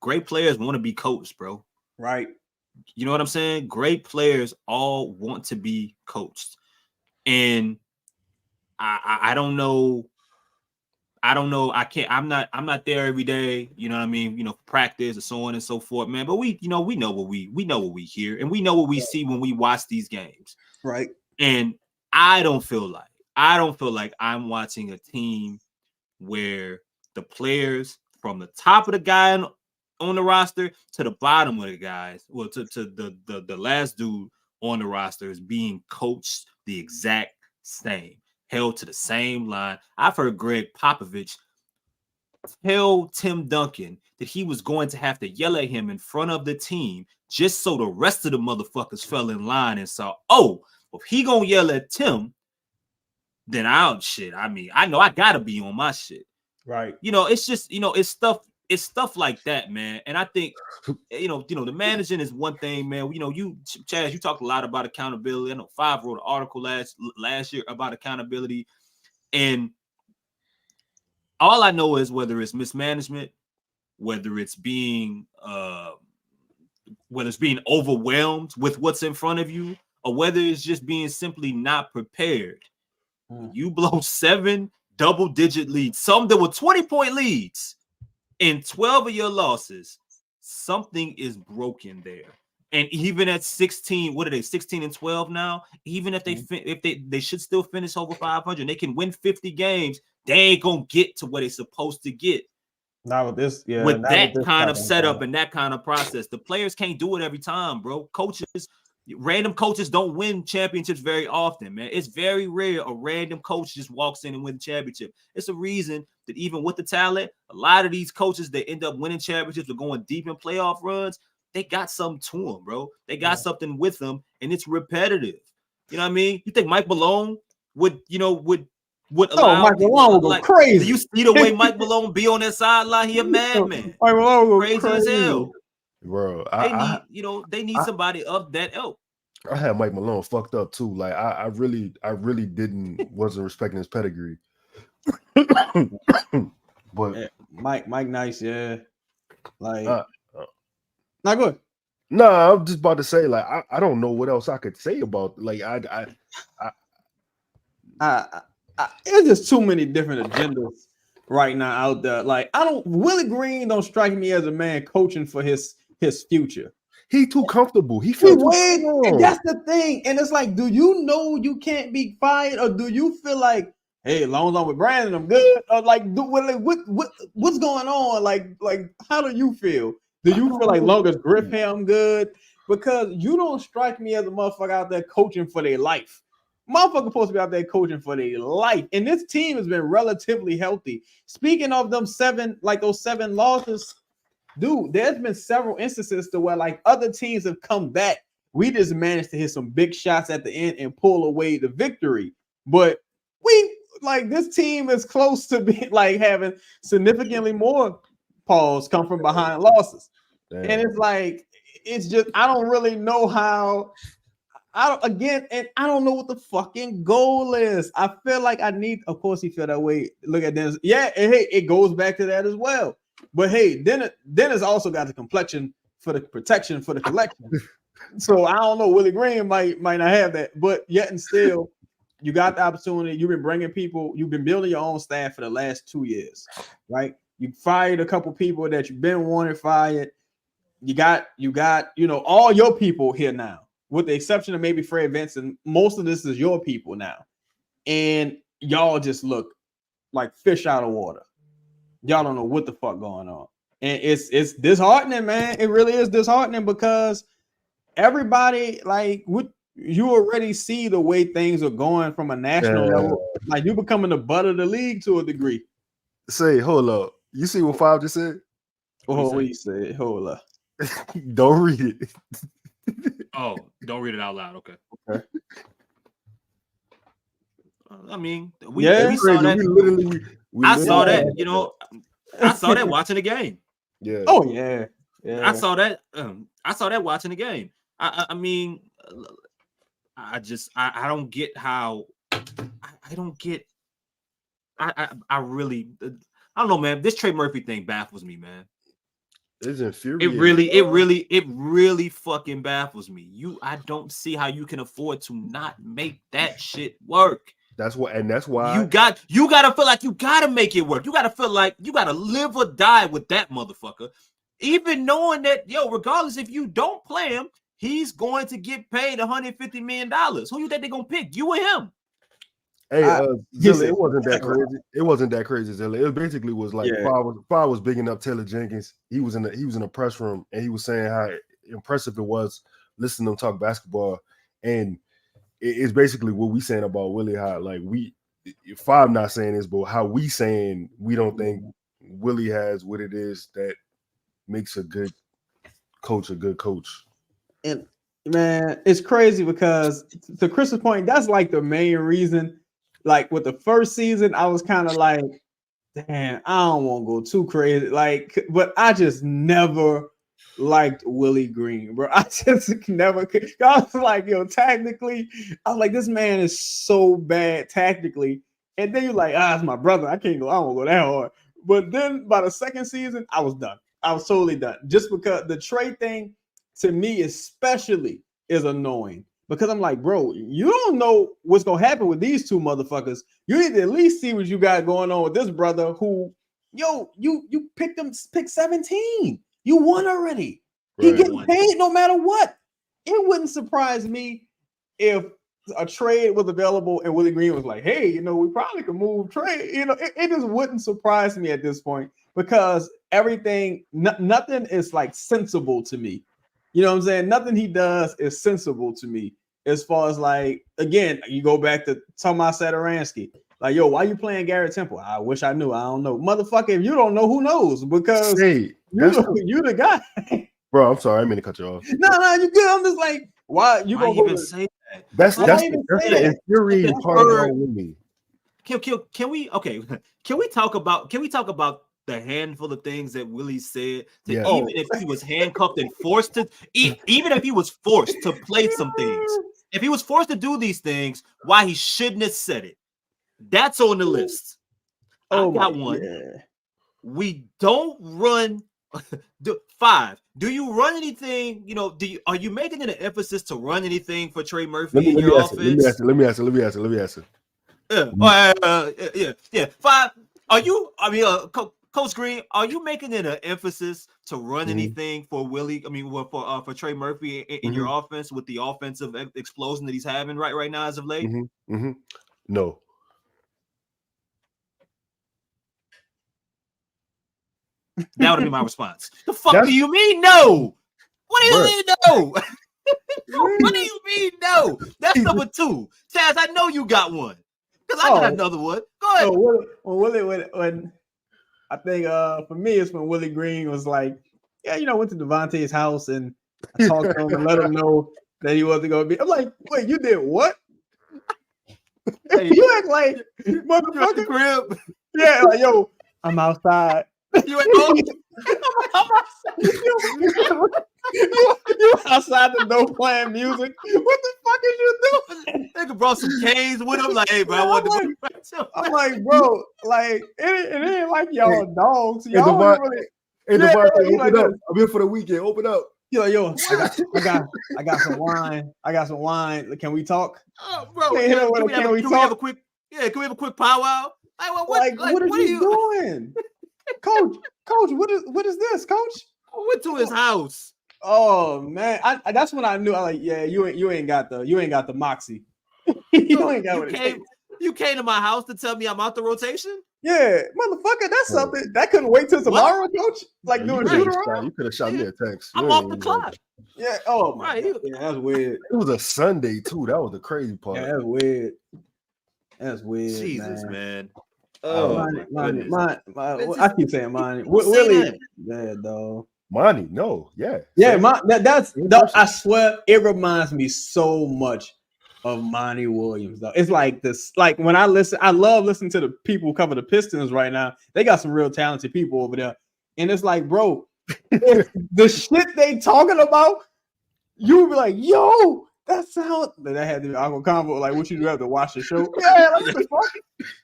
great players want to be coached, bro. Right. You know what I'm saying? Great players all want to be coached. And I don't know. I'm not there every day. You know what I mean? Practice and so on and so forth, man. But we know what we hear, and we know what we see when we watch these games. Right. And I don't feel like I'm watching a team where the players from the top of the guy on the roster to the bottom of the guys, well, to the last dude on the roster is being coached the exact same, held to the same line. I've heard Greg Popovich tell Tim Duncan that he was going to have to yell at him in front of the team just so the rest of the motherfuckers fell in line and saw, oh, if he gonna yell at Tim, then I know I gotta be on my shit. Right. It's just, it's stuff it's stuff like that, man. And I think the managing is one thing, man. You Chaz, you talked a lot about accountability. I know 5 wrote an article last year about accountability, and all I know is whether it's mismanagement, whether it's being overwhelmed with what's in front of you, or whether it's just being simply not prepared. You blow 7 double-digit leads, some that were 20-point leads, in 12 of your losses, something is broken there. And even at 16, what are they? 16 and 12 now. Even if they should still finish over 500, they can win 50 games. They ain't gonna get to where they're supposed to get. Not with this, yeah. With that kind of setup and that kind of process, the players can't do it every time, bro. Random coaches don't win championships very often, man. It's very rare a random coach just walks in and wins a championship. It's a reason that even with the talent, a lot of these coaches that end up winning championships or going deep in playoff runs, they got something to them, bro. They got something with them, and it's repetitive. You know what I mean? You think Mike Malone would allow Mike Malone would go crazy? Do you see the way Mike Malone be on that sideline? He a madman. Mike Malone would go crazy as hell. Bro, they need somebody of that ilk. I had Mike Malone fucked up too. Like I really wasn't respecting his pedigree. But yeah, Mike nice, yeah. Like not good. No, I'm just about to say, like, I don't know what else I could say about it's just too many different agendas right now out there. Like, Willie Green don't strike me as a man coaching for his future. He too comfortable. He feels and that's the thing. And it's like, do you know you can't be fired, or do you feel like, hey, as long as I'm with Brandon, I'm good? Or like, what's going on? Like, how do you feel? Do you feel like long as Griff here, I'm good? Because you don't strike me as a motherfucker out there coaching for their life. Motherfucker supposed to be out there coaching for their life. And this team has been relatively healthy. Speaking of those 7 losses, dude, there's been several instances to where like other teams have come back. We just managed to hit some big shots at the end and pull away the victory. But this team is close to be like having significantly more pause come from behind losses. Damn. And it's like, it's just, I don't really know how. I don't know what the fucking goal is. I feel like of course he feel that way. Look at Dennis. Yeah, and hey, it goes back to that as well. But hey, Dennis also got the complexion for the protection for the collection. So I don't know. Willie Green might not have that, but yet and still, you got the opportunity. You've been bringing people. You've been building your own staff for the last 2 years, right? You fired a couple people that you've been wanting fired. You got all your people here now, with the exception of maybe Fred Vincent. Most of this is your people now, and y'all just look like fish out of water. Y'all don't know what the fuck going on, and it's disheartening, man. It really is disheartening because everybody, like, you already see the way things are going from a national level. Like, you becoming the butt of the league to a degree. Say, hold up. You see what 5 just said? What you said? Hold up. Don't read it. Oh, don't read it out loud. Okay. I mean, we saw that. I saw that. You know, I saw that watching the game. Yeah. Oh yeah. Yeah. I saw that. I saw that watching the game. I mean, I don't get how. I don't get. I really. I don't know, man. This Trey Murphy thing baffles me, man. It's infuriating. It really fucking baffles me. I don't see how you can afford to not make that shit work. That's why you gotta feel like you gotta make it work. You gotta feel like you gotta live or die with that motherfucker. Even knowing that, regardless if you don't play him, he's going to get paid $150 million. Who you think they're gonna pick? You or him? Hey, Zilla, it wasn't that crazy. It wasn't that crazy, Zilla. It basically was like Fire was bigging up Taylor Jenkins. He was in the press room and he was saying how impressive it was listening to them talk basketball. And it's basically what we saying about Willie. How like Fire not saying this, but how we saying we don't think Willie has what it is that makes a good coach a good coach. And man, it's crazy because to Chris's point, that's like the main reason. Like with the first season, I was kind of like, damn, I don't want to go too crazy. Like, but I just never liked Willie Green, bro. I just never could. I was like, yo, tactically, I was like, this man is so bad tactically. And then you're like, it's my brother. I can't go, I won't go that hard. But then by the second season, I was done. I was totally done. Just because the Trey thing to me especially is annoying. Because I'm like, bro, you don't know what's gonna happen with these two motherfuckers. You need to at least see what you got going on with this brother who, you picked 17. You won already. He Right. getting paid no matter what. It wouldn't surprise me if a trade was available and Willie Green was like, hey, we probably could move Trey. It just wouldn't surprise me at this point because everything, nothing is like sensible to me. You know what I'm saying? Nothing he does is sensible to me. As far as like, again, you go back to Tomas Satoransky. Like, yo, why you playing Garrett Temple? I wish I knew. I don't know. Motherfucker, if you don't know, who knows? Because you the guy. Bro, I'm sorry. I didn't mean to cut you off. No, you good. I'm just like, why you gonna even say that? That's the infuriating part about me. Can we talk about the handful of things that Willie said? Even if he was handcuffed and forced to, even if he was forced to play some things, if he was forced to do these things, why he shouldn't have said it. That's on the list. I got one. God. We don't run. 5. Do you run anything? Are you making it an emphasis to run anything for Trey Murphy in your offense? Let me answer. Yeah. 5. Are you? Coach Green, are you making it an emphasis to run anything for Willie? For Trey Murphy in your offense with the offensive explosion that he's having right now as of late? No. That would be my response. The fuck do you mean no? What do you mean no? What do you mean no? That's number 2. Chaz, I know you got one. Because I got another one. Go ahead. When I think for me, it's when Willie Green was like, went to Devontae's house and I talked to him and let him know that he wasn't going to be. I'm like, wait, you did what? Hey, you act like motherfucker. Crib. Yeah, like, yo, I'm outside. You ain't home? You outside the door playing music. What the fuck is you doing? Nigga brought some canes with him. Like, hey, bro, I want to. I'm like, bro, like it ain't like y'all dogs. Y'all open up. I'm here for the weekend. Open up. Yo, I got some wine. I got some wine. Can we talk? Oh, bro, can we have a quick powwow? What are you doing? Coach, what is this, Coach? I went to his house. Oh man, that's when I knew. I like, yeah, you ain't got the moxie. You came to my house to tell me I'm out the rotation. Yeah, motherfucker, that's something that couldn't wait till tomorrow, Coach. Like doing shoot around. You could have shot me a text. I'm off the clock. Yeah. Oh my. God. Yeah, that's weird. It was a Sunday too. That was the crazy part. Yeah, that's weird. That's weird. Jesus, man. I keep saying Monty. Willie, yeah, dog. Monty, no, yeah. That's I swear it reminds me so much of Monty Williams, though. It's like this, like when I love listening to the people who cover the Pistons right now. They got some real talented people over there. And it's like, bro, the shit they talking about, you would be like, yo, that sound that had to be Uncle Convo. Like, what you have to watch the show? Yeah, like what the fuck?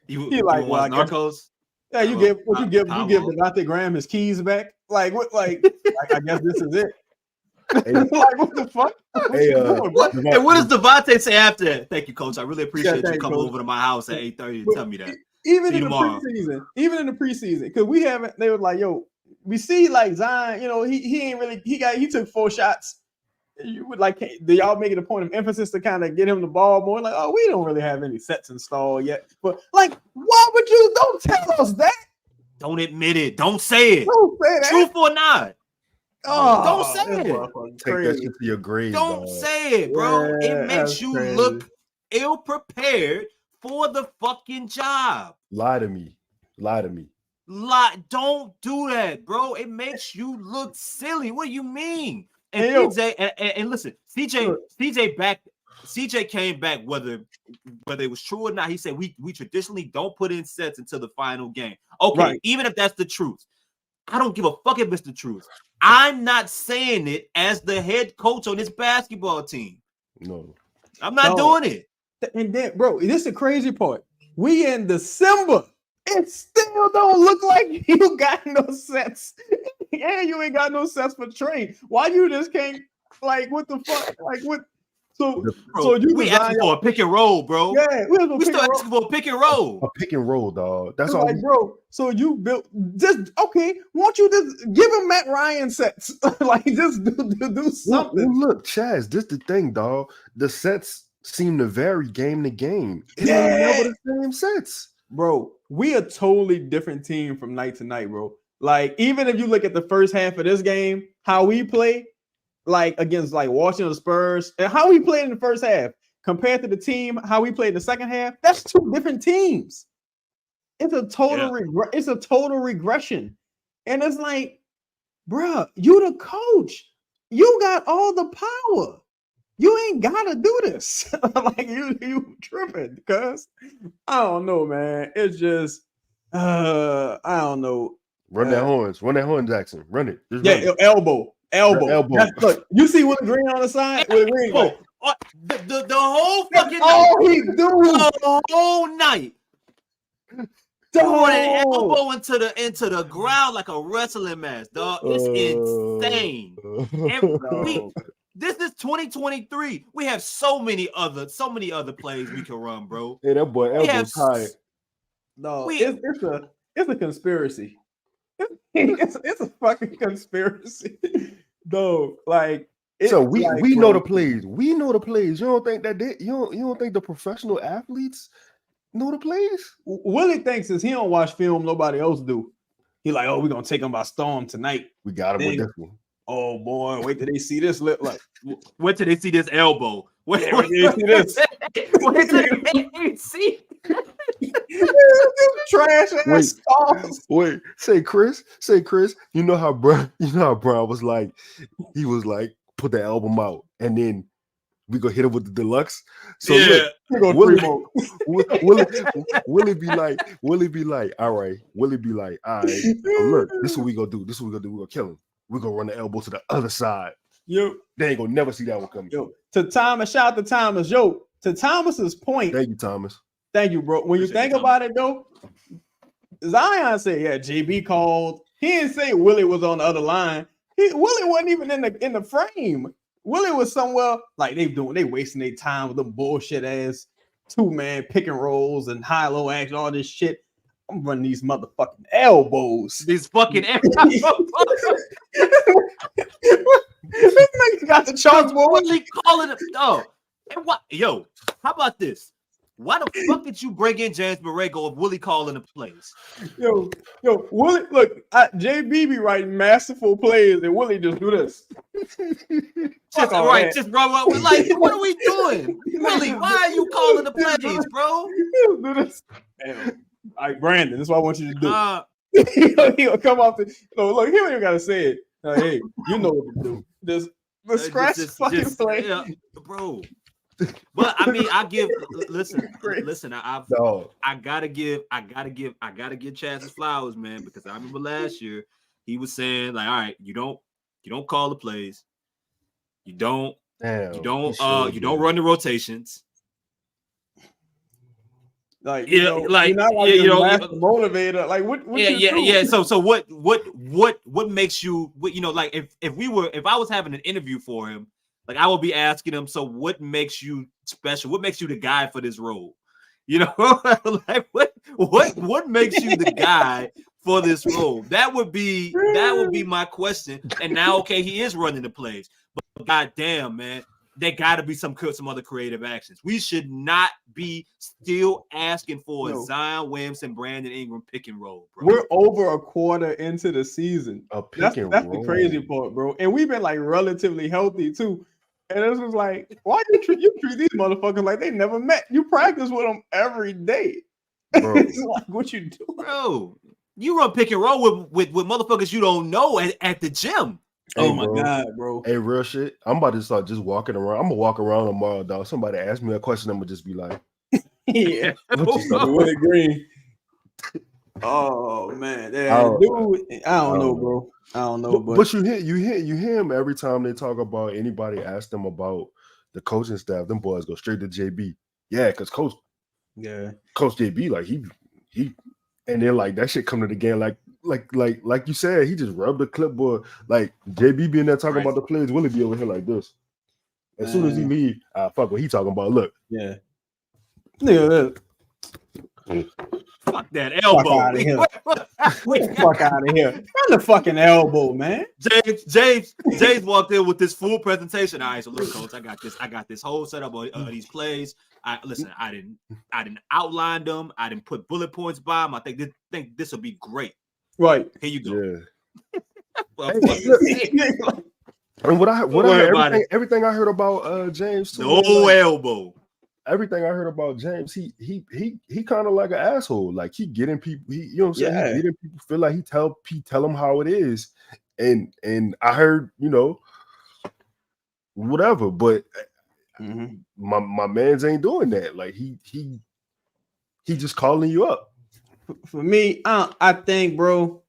You like Narcos? Yeah, you give Devontae Graham his keys back. Like what? Like I guess this is it. Like what the fuck? And what does Devontae say after that? Thank you, Coach. I really appreciate you coming over to my house at 8:30 to tell me that. Even in the preseason, because we haven't. They were like, yo, we see like Zion. He ain't really. He took 4 shots. You would like, do y'all make it a point of emphasis to kind of get him the ball more? Like, oh, we don't really have any sets installed yet. But like, why would you? Don't tell us that. Don't admit it. Don't say it. Don't say that. Truth or not. Oh, don't say it. Take that shit to your grave. Don't say it, bro. Yeah, it makes you look ill prepared for the fucking job. Lie to me. Don't do that, bro. It makes you look silly. What do you mean? And CJ, and listen, CJ backed CJ came back whether it was true or not. He said we traditionally don't put in sets until the final game. Okay, Right. even if that's the truth, I don't give a fuck if it's the truth. I'm not saying it as the head coach on this basketball team. No. I'm not doing it. And then, bro, this is the crazy part. We in December. It still don't look like you got no sets. Yeah, you ain't got no sets for Trey. Why you just can't, like, what the fuck? Like, what? So, Bro, we asking for a pick and roll, bro. Yeah, we still asking for a pick and roll. A pick and roll, dog. That's all. Like, bro. So you built just okay. Won't you just give him Matt Ryan sets? Like, just do something. Well, look, Chaz, this the thing, dog. The sets seem to vary game to game. It's Yeah. never the same sets. Bro, we a totally different team from night to night, bro. Like, even if you look at the first half of this game, how we play, like against like Washington Spurs, and how we played in the first half compared to the team, how we played in the second half, that's two different teams. It's a total it's a total regression. And it's like, bro, you the coach. You got all the power. You ain't gotta do this. Like you tripping, because I don't know, man. It's just I don't know. Run that horn, Jackson. Run it. Just Yeah, run it. elbow. Elbow. Look, you see Willie Green on the side? Willie Green, like, the whole fucking all night. he do The whole night. Throwing an elbow into the ground like a wrestling match, dog. It's insane. And this is 2023. We have so many other plays we can run, bro. Hey, that boy elbow's tired. No, it's a conspiracy. It's a fucking conspiracy. No, like so we know the plays. We know the plays. You don't think that you don't think the professional athletes know the plays? Willie thinks is he don't watch film nobody else do. He like, oh, we're gonna take them by storm tonight. We got him with this one. Oh boy, wait till they see this lip. Like, wait till they see this elbow. Wait till they see this. Wait till they see. Trash ass sauce. Wait, say Chris. You know how Brown was like, he was like, put the album out, and then we go hit him with the deluxe. So look, Willie be like, all right. So look, this is what we gonna do. We're gonna kill him. We're gonna run the elbow to the other side. Yo, they ain't gonna never see that one coming. Yo, to Thomas, shout out to Thomas. Yo, to Thomas's point. Thank you, Thomas. Thank you, bro. When you think about it, though, Zion said, "Yeah, JB called." He didn't say Willie was on the other line. Willie wasn't even in the frame. Willie was somewhere like they wasting their time with them bullshit ass 2-man pick and rolls and high-low action, all this shit. I'm running these motherfucking elbows. These fucking elbows. This nigga got the chalkboard. Willie calling it. Oh, and what? Yo, how about this? Why the fuck did you bring in James Borrego if Willie calling the plays? Yo, Willie, look, JB be writing masterful plays, and Willie just do this. Just run up. Like, what are we doing? Willie, why are you calling the plays, bro? Do this. Damn. All right, Brandon, this is what I want you to do. He'll come off the. No, look, he don't even gotta say it. Hey, you know what to do. Just scratch fucking play, yeah, bro. But I mean, listen. I gotta give Chaz his flowers, man, because I remember last year he was saying like, all right, you don't call the plays, you don't run the rotations. Like, you're not like motivator. Like what? Yeah. So what makes you? Like if I was having an interview for him. Like I will be asking him, so what makes you special? What makes you the guy for this role? Like what makes you the guy for this role? That would be my question. And now, okay, he is running the plays, but goddamn, man, there got to be some other creative actions. We should not be still asking for a Zion Williamson, Brandon Ingram pick and roll, bro. We're over a quarter into the season. That's the crazy part, bro. And we've been like relatively healthy too. And it was like, why you treat these motherfuckers like they never met? You practice with them every day. It's like, what you do, bro? You run pick and roll with motherfuckers you don't know at the gym. Oh Hey, my bro. God, bro. Hey, real shit. I'm about to start just walking around. I'm gonna walk around tomorrow, dog. Somebody ask me a question, I'm gonna just be like, Yeah. "What you talking about?" Willie Green. Oh man, I dude. I don't know, know. bro. I don't know, But you hear him every time they talk about anybody ask them about the coaching staff. Them boys go straight to JB. Yeah, because Coach JB, like he, and then like that shit come to the game like you said, he just rubbed the clipboard. Like JB being there talking about the players, Willie be over here like this. As soon as he leave, fuck what he talking about. Look, yeah, nigga, Fuck that elbow. Fuck out of here. Get the fuck out of here. Run the fucking elbow, man. James walked in with this full presentation. All right, so look, coach, I got this whole setup of these plays. I didn't outline them. I didn't put bullet points by them. I think this will be great. Right. Here you go. yeah. Well, I mean, I heard, everything I heard about James too. No elbow. Everything I heard about James, he kind of like an asshole. Like he getting people, you know what I'm saying? Yeah. He getting people feel like he tell them how it is, and I heard, you know, whatever. But my man's ain't doing that. Like he just calling you up. For me, I think, bro,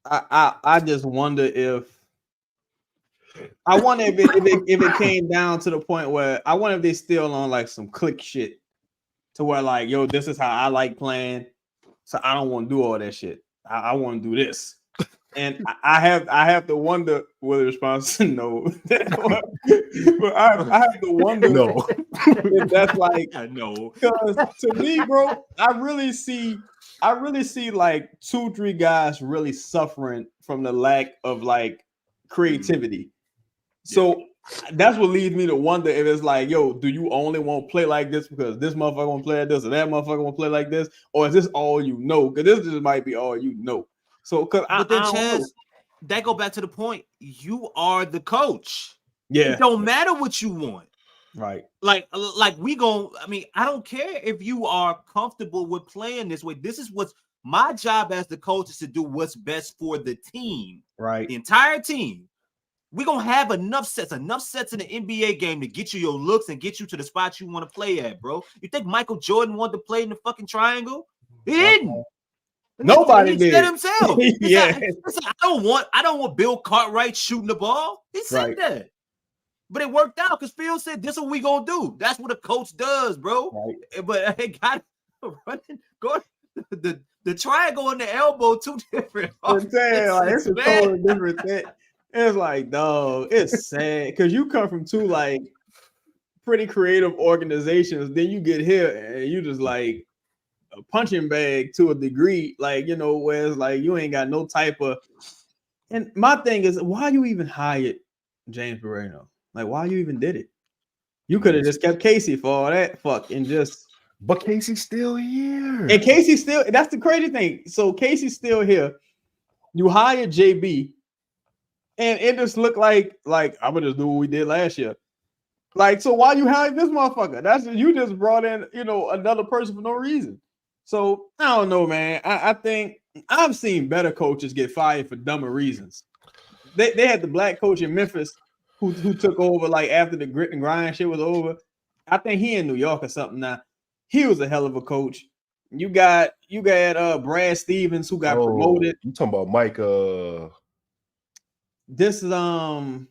I just wonder if it came down to the point where I wonder if they still on like some click shit to where like, yo, this is how I like playing, so I don't want to do all that shit. I want to do this, and I have to wonder what the response is no. But I have to wonder if that's like no. Because to me, bro, I really see like 2-3 guys really suffering from the lack of like creativity. So that's what leads me to wonder if it's like, yo, do you only want to play like this because this motherfucker want to play like this or that motherfucker want to play like this, or is this all you know? Because this just might be all you know. So, but then Chaz, that go back to the point. You are the coach. Yeah, it don't matter what you want. Right. Like we gon'. I mean, I don't care if you are comfortable with playing this way. This is what's my job as the coach is to do what's best for the team. Right. The entire team. We're gonna have enough sets in the NBA game to get you your looks and get you to the spot you want to play at, bro. You think Michael Jordan wanted to play in the fucking triangle? He didn't. Nobody did. He said himself. Yeah. I don't want Bill Cartwright shooting the ball. He said that. But it worked out because Phil said, this is what we gonna do. That's what a coach does, bro. Right. But it got running, going the triangle and the elbow, two different. It's a totally different thing. It's like, dog, it's sad because you come from two like pretty creative organizations. Then you get here and you just like a punching bag to a degree, like, you know, where it's like you ain't got no type of. And my thing is, why you even hired James Moreno? Like, why you even did it? You could have just kept Casey for all that fuck and just. But Casey's still here. And Casey's still. That's the crazy thing. So Casey's still here. You hired JB. And it just looked like I'm gonna just do what we did last year. Like, so why you hired this motherfucker? That's you just brought in, you know, another person for no reason. So I don't know, man. I think I've seen better coaches get fired for dumber reasons. They had the black coach in Memphis who took over like after the grit and grind shit was over. I think he in New York or something now. He was a hell of a coach. You got Brad Stevens who got promoted. You talking about Mike? This is the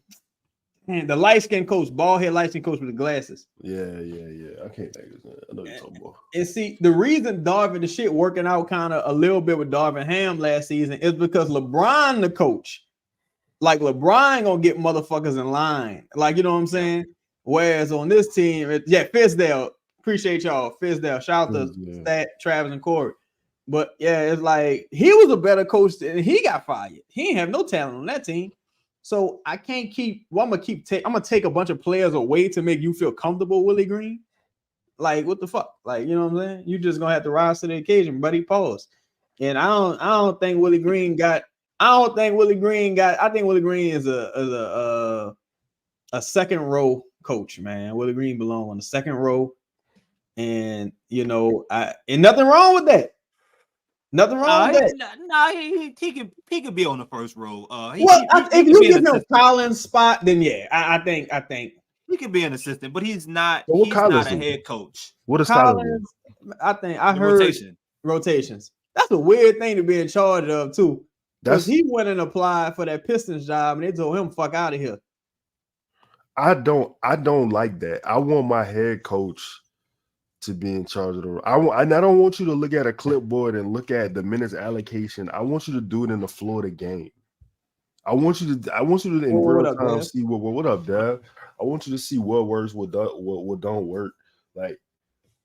light-skinned coach, bald-head light-skinned coach with the glasses. Yeah. I can't think of his name. I know you're talking about. And see, the reason the shit working out kind of a little bit with Darvin Ham last season is because LeBron, the coach, like LeBron gonna get motherfuckers in line. Like, you know what I'm saying? Whereas on this team, Fizdale, appreciate y'all. Fizdale, shout out to Stat, Travis, and Corey. But yeah, it's like he was a better coach and he got fired. He ain't have no talent on that team. So I can't keep. Well, I'm gonna take a bunch of players away to make you feel comfortable, Willie Green. Like, what the fuck? Like, you know what I'm saying? You just gonna have to rise to the occasion, buddy. Pause. And I don't think Willie Green got. I think Willie Green is a second row coach, man. Willie Green belong on the second row, and you know, and nothing wrong with that. Nothing wrong with that. He could be on the first row. If you give him Collins' spot, then yeah, I think he could be an assistant, but he's not. So what He's Collins not a do? head coach. What is Collins? Collins. I think I The heard rotation. rotations. That's a weird thing to be in charge of too. Because That's he went and applied for that Pistons job, and they told him fuck out of here. I don't like that. I want my head coach to be in charge of the. I don't want you to look at a clipboard and look at the minutes allocation. I want you to do it in the flow of the game. I want you to in real time see what up, Dad. I want you to see what works, what don't work. Like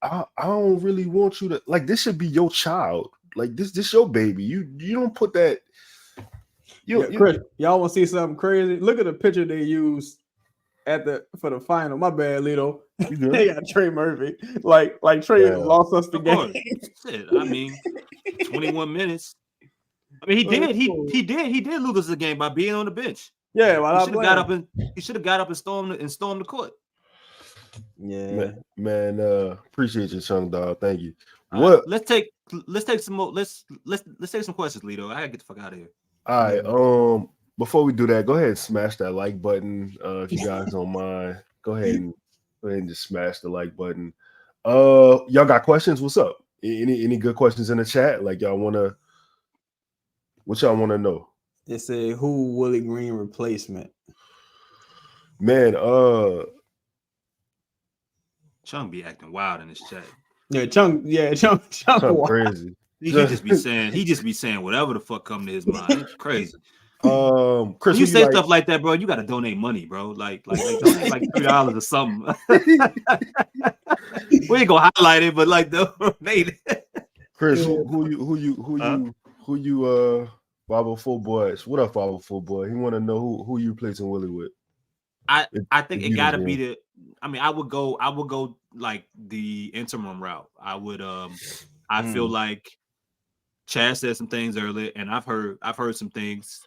I don't really want you to like this should be your child. Like this your baby. You don't put that. Chris, y'all want to see something crazy? Look at the picture they used for the final. My bad, Lito. They got Trey Murphy. Like Trey lost us the game. Shit, I mean, 21 minutes. I mean, he did lose us the game by being on the bench. Yeah, well, he should have got up and stormed the court. Yeah, man. Appreciate you, Chung Dog. Thank you. Let's take some more. Let's take some questions, Lito. I gotta get the fuck out of here. All right. Before we do that, go ahead and smash that like button. If you guys don't mind, go ahead and just smash the like button. Y'all got questions? What's up? Any good questions in the chat? Like what y'all want to know? They say who Willie Green replacement? Man, Chung be acting wild in this chat. Chung crazy. He just be saying whatever the fuck come to his mind. It's crazy. Chris, when you say stuff like that, bro, you gotta donate money, bro. Like donate like $3 or something. We ain't gonna highlight it, but like donate it. Chris, who you 504 boys? What up, 504 boy? He want to know who you placing Willie with. I think it gotta be the. I mean, I would go like the interim route. I would I feel like Chad said some things earlier, and I've heard some things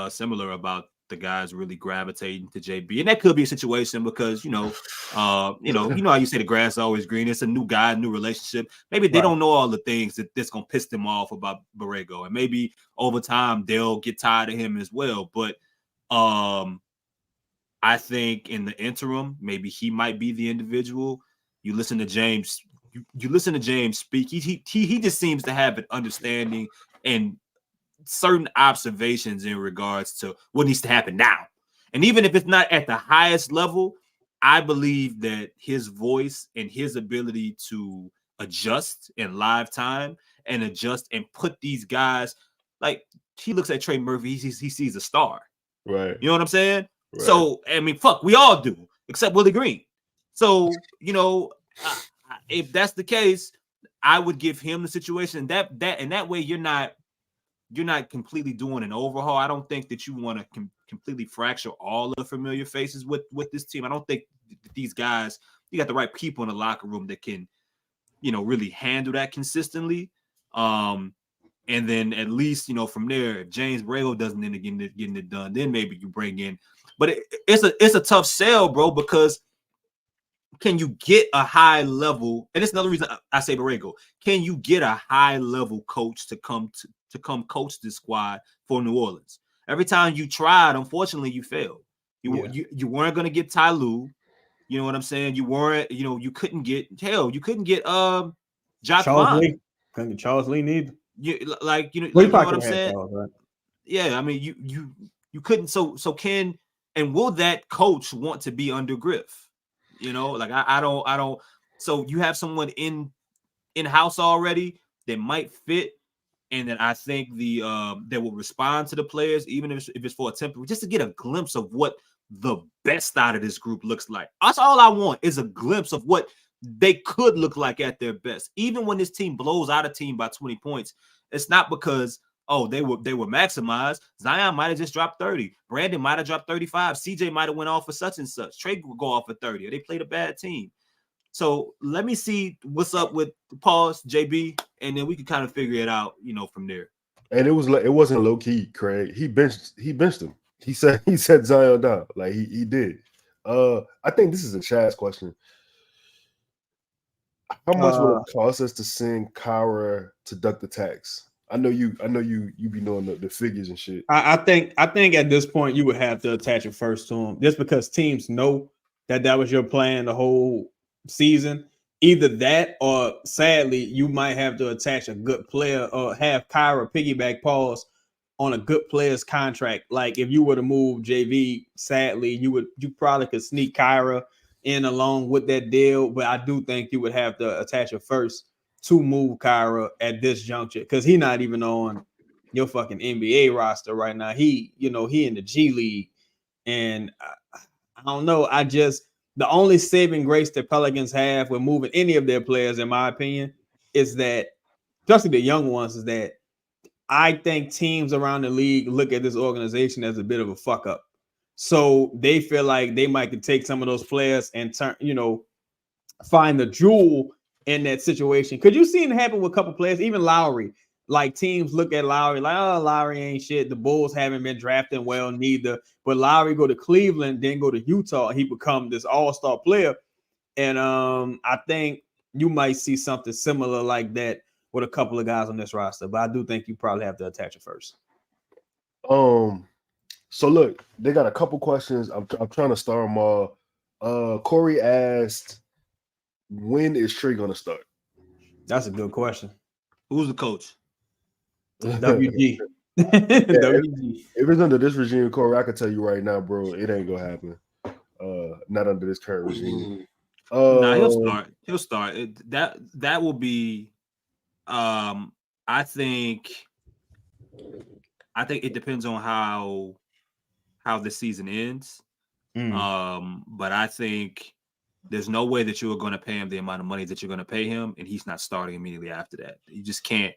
similar about the guys really gravitating to JB, and that could be a situation because you know how you say the grass is always green. It's a new guy, new relationship. Maybe they don't know all the things that's gonna piss them off about Borrego, and maybe over time they'll get tired of him as well. But I think in the interim, maybe he might be the individual. You listen to James. You listen to James speak. He just seems to have an understanding and certain observations in regards to what needs to happen now. And even if it's not at the highest level, I believe that his voice and his ability to adjust in live time and adjust and put these guys, like he looks at Trey Murphy, he sees a star. Right. You know what I'm saying? Right. So, I mean, fuck, we all do, except Willie Green. So, if that's the case, I would give him the situation. That way you're not completely doing an overhaul. I don't think that you want to completely fracture all of the familiar faces with this team. I don't think these guys, you got the right people in the locker room that can, really handle that consistently. And then at least, from there, if James Borrego doesn't end up getting it done, then maybe you bring in. But it's a tough sell, bro, because can you get a high level? And it's another reason I say Borrego. Can you get a high level coach to come coach this squad for New Orleans? Every time you tried, unfortunately, you failed. You weren't going to get Ty Lue. You know what I'm saying? You weren't. You couldn't get Jock Charles Lee. Couldn't get Charles Lee neither. You know what I'm saying? Charles, right? Yeah, I mean you couldn't. So can and will that coach want to be under Griff? I don't. So you have someone in-house already that might fit, and then I think that will respond to the players, even if it's for a temporary, just to get a glimpse of what the best out of this group looks like. That's all I want is a glimpse of what they could look like at their best. Even when this team blows out a team by 20 points, it's not because they were maximized. Zion might have just dropped 30. Brandon might have dropped 35. CJ might have went off for such and such. Trey will go off for 30. Or they played a bad team. So let me see what's up with Pauls, JB, and then we can kind of figure it out, from there. And it wasn't low key, Craig. He benched him. He said Zion down. Like he did. I think this is a Chaz question. How much would it cost us to send Kyra to duck the tax? I know you be knowing the figures and shit. I think at this point you would have to attach it first to him, just because teams know that was your plan the whole season. Either that, or sadly, you might have to attach a good player or have Kyra piggyback pause on a good player's contract. Like if you were to move JV, sadly, you probably could sneak Kyra in along with that deal. But I do think you would have to attach it first to move Kyra at this juncture, because he's not even on your fucking NBA roster right now. He in the G League, and I don't know. The only saving grace the Pelicans have with moving any of their players, in my opinion, is that, especially the young ones, is that I think teams around the league look at this organization as a bit of a fuck up. So they feel like they might could take some of those players and find the jewel in that situation. Could you see it happen with a couple players, even Lowry? Like teams look at Lowry like, oh, Lowry ain't shit. The Bulls haven't been drafting well, neither. But Lowry go to Cleveland, then go to Utah, and he become this all-star player. And I think you might see something similar like that with a couple of guys on this roster. But I do think you probably have to attach it first. So look, they got a couple questions. I'm trying to start them all. Corey asked, when is Trey gonna start? That's a good question. Who's the coach? WG. Yeah, WG. if it's under this regime, Corey, I can tell you right now, bro, it ain't gonna happen. Not under this current regime. Nah, he'll start. That will be. I think it depends on how the season ends. But I think there's no way that you are going to pay him the amount of money that you're going to pay him, and he's not starting immediately after that. You just can't.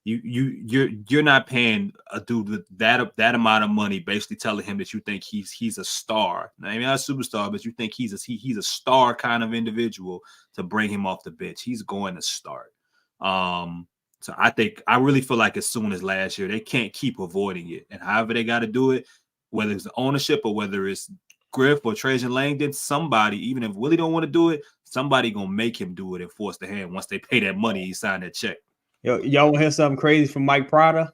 You're not paying a dude with that amount of money, basically telling him that you think he's a star. Now, I mean, not a superstar, but you think he's a star kind of individual to bring him off the bench. He's going to start. So I really feel like as soon as last year, they can't keep avoiding it. And however they got to do it, whether it's the ownership or whether it's Griff or Trajan Langdon, somebody, even if Willie don't want to do it, somebody gonna make him do it and force the hand once they pay that money, he signed that check. Yo, y'all want to hear something crazy from Mike Prada?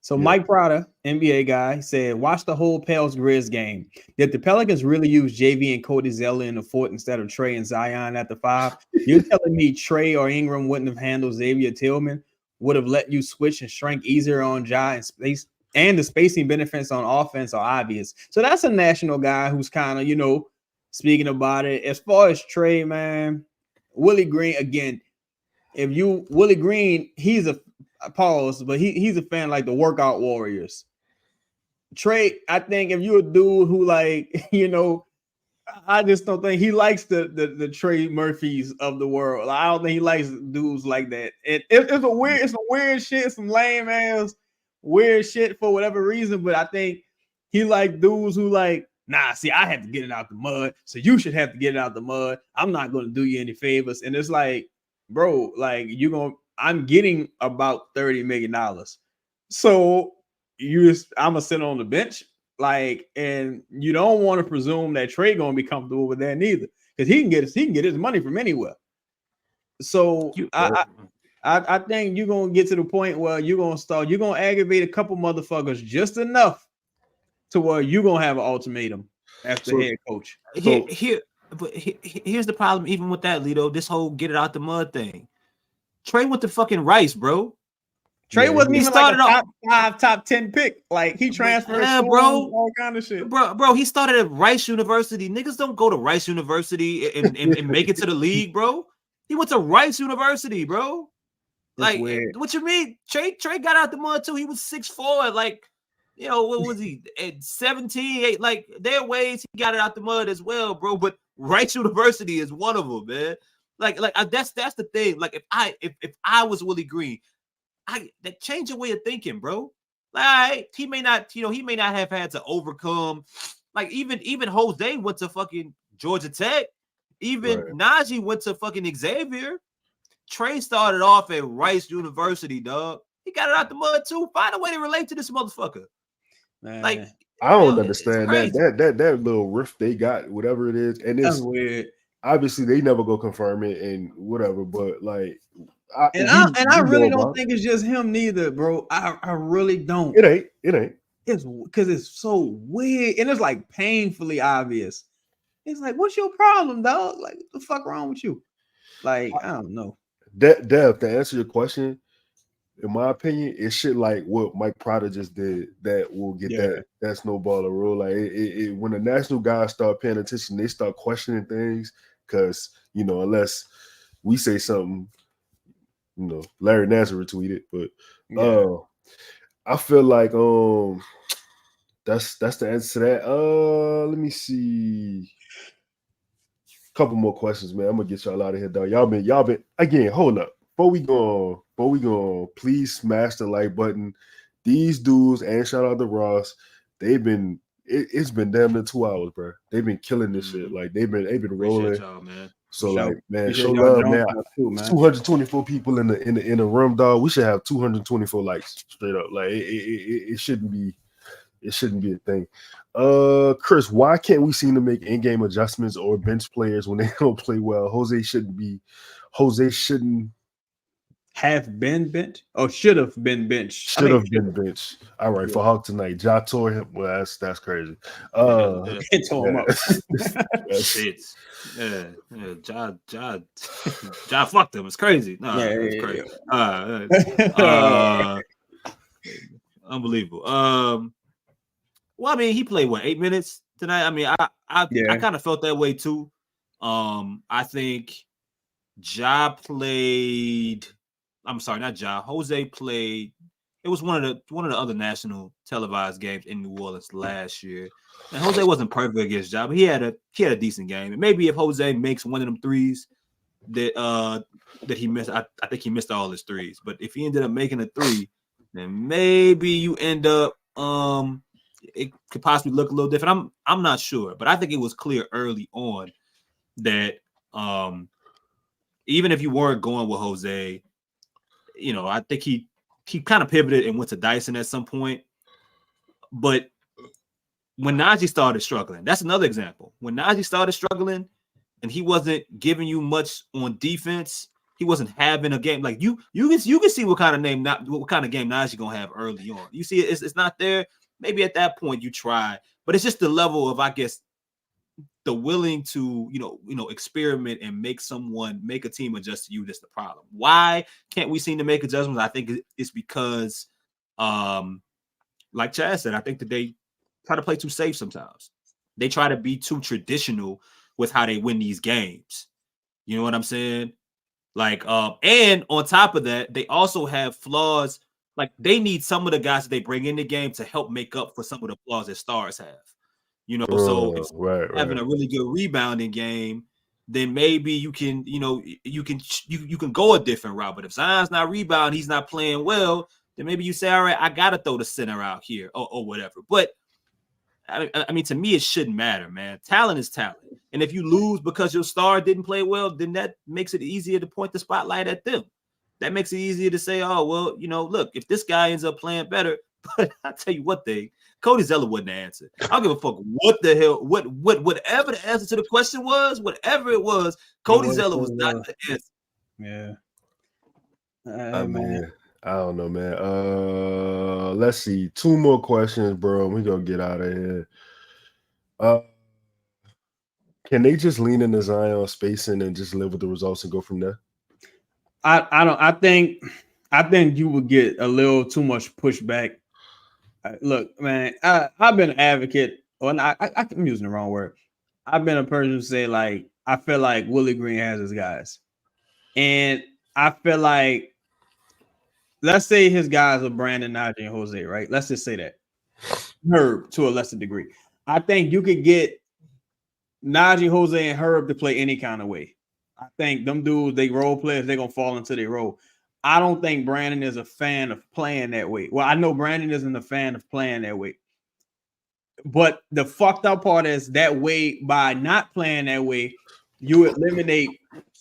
So yeah. Mike Prada, NBA guy, said, watch the whole Pels Grizz game. Did the Pelicans really use JV and Cody Zeller in the 4th instead of Trey and Zion at the 5? You're telling me Trey or Ingram wouldn't have handled Xavier Tillman, would have let you switch and shrink easier on Ja and space, and the spacing benefits on offense are obvious. So that's a national guy who's kind of, speaking about it. As far as Trey, man, Willie Green, again, Willie Green, he's a pause, but he's a fan like the Workout Warriors. Trey, I think if you're a dude who I just don't think he likes the Trey Murphys of the world. I don't think he likes dudes like that. It's some weird shit, some lame ass weird shit for whatever reason. But I think he like dudes who like, nah, see, I have to get it out the mud, so you should have to get it out the mud. I'm not going to do you any favors. And it's like, bro, like I'm getting about $30 million. So I'm gonna sit on the bench, and you don't want to presume that Trey gonna be comfortable with that neither, because he can get his money from anywhere. So I think you're gonna get to the point where you're gonna aggravate a couple motherfuckers just enough to where you're gonna have an ultimatum as the head coach. Here's the problem, even with that, Lito, this whole get it out the mud thing. Trey went to fucking Rice, bro. Trey wasn't even like a top 5, top 10 pick. Like he transferred, bro, all kind of shit. Bro, he started at Rice University. Niggas don't go to Rice University and make it to the league, bro. He went to Rice University, bro. Like, what you mean? Trey got out the mud too. He was 6'4", what was he at 17? Like, there are ways he got it out the mud as well, bro. But Rice University is one of them, man. That's the thing. Like, if I was Willie Green, that change your way of thinking, bro. Like, he may not have had to overcome. Like, even Jose went to fucking Georgia Tech. Even Najee went to fucking Xavier. Trey started off at Rice University, dog. He got it out the mud too. Find a way to relate to this motherfucker. Man. Like, I don't understand that little rift they got, whatever it is, and it's weird. Obviously, they never go confirm it and whatever, but like, I really don't think it's just him neither, bro. I really don't. It ain't. It's because it's so weird and it's like painfully obvious. It's like, what's your problem, dog? Like, what the fuck wrong with you? Like, I don't know. Dev, to answer your question, in my opinion, it's shit like what Mike Prada just did that will get that snowball roll. Like when the national guys start paying attention, they start questioning things because unless we say something, Larry Nassar retweeted, but I feel like that's the answer to that. Let me see. Couple more questions, man. I'm gonna get y'all out of here, dog. Y'all been again. Hold up. Before we go, please smash the like button. These dudes, and shout out to Ross. They've been it's been damn near 2 hours, bro. They've been killing this shit. Like they've been rolling. Y'all, man. So show love, man. 224 people in the room, dog. We should have 224 likes straight up. Like it shouldn't be a thing. Chris, why can't we seem to make in-game adjustments or bench players when they don't play well? Jose shouldn't have been benched or should have been benched. Should have been benched. All right, for Hawk tonight. Ja tore him. Well, that's crazy. It tore him up. Ja fucked him. It's crazy. It's crazy. Unbelievable. Well, I mean, he played 8 minutes tonight. I mean, I kind of felt that way too. I think Ja played. I'm sorry, not Ja. Jose played. It was one of the other national televised games in New Orleans last year. And Jose wasn't perfect against Ja, but he had a decent game. And maybe if Jose makes one of them threes that he missed, I think he missed all his threes. But if he ended up making a three, then maybe you end up it could possibly look a little different. I'm not sure, but I think it was clear early on that even if you weren't going with Jose, I think he kind of pivoted and went to Dyson at some point. But when Najee started struggling, that's another example. When Najee started struggling and he wasn't giving you much on defense, he wasn't having a game like you can see what kind of game Najee gonna have early on. You see it's not there. Maybe at that point you try, but it's just the level of, I guess, the willing to, experiment and make a team adjust to you. That's the problem. Why can't we seem to make adjustments? I think it's because, like Chad said, I think that they try to play too safe sometimes. They try to be too traditional with how they win these games. You know what I'm saying? Like, and on top of that, they also have flaws. Like they need some of the guys that they bring in the game to help make up for some of the flaws that stars have. So if having a really good rebounding game, then maybe you can go a different route. But if Zion's not rebounding, he's not playing well, then maybe you say, all right, I gotta throw the center out here or whatever. But I mean, to me, it shouldn't matter, man. Talent is talent. And if you lose because your star didn't play well, then that makes it easier to point the spotlight at them. That makes it easier to say, oh, well, look, if this guy ends up playing better, but I'll tell you what thing, Cody Zeller wasn't the answer. I don't give a fuck what the hell, whatever the answer to the question was, whatever it was, Cody Zeller was not the answer. Yeah. Man. I don't know, man. Let's see. 2 more questions, bro. We're gonna get out of here. Can they just lean into Zion spacing and just live with the results and go from there? I think you would get a little too much pushback. Look, man, I've been an advocate, or I'm using the wrong word. I've been a person who say, like, I feel like Willie Green has his guys. And I feel like, let's say his guys are Brandon, Najee, and Jose, right? Let's just say that. Herb to a lesser degree. I think you could get Najee, Jose, and Herb to play any kind of way. I think them dudes, they role players, they're going to fall into their role. I don't think Brandon is a fan of playing that way. Well, I know Brandon isn't a fan of playing that way. But the fucked up part is that way, by not playing that way, you eliminate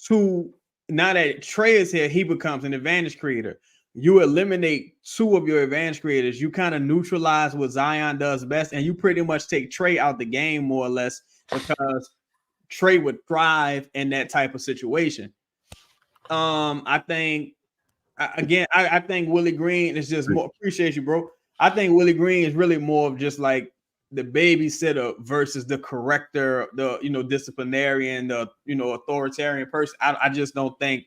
two. Now that Trey is here, he becomes an advantage creator. You eliminate 2 of your advantage creators. You kind of neutralize what Zion does best, and you pretty much take Trey out the game more or less, because Trey would thrive in that type of situation. I think I think Willie Green is just more. Appreciate you, bro. I think Willie Green is really more of just like the babysitter versus the corrector, the disciplinarian, the authoritarian person. I just don't think.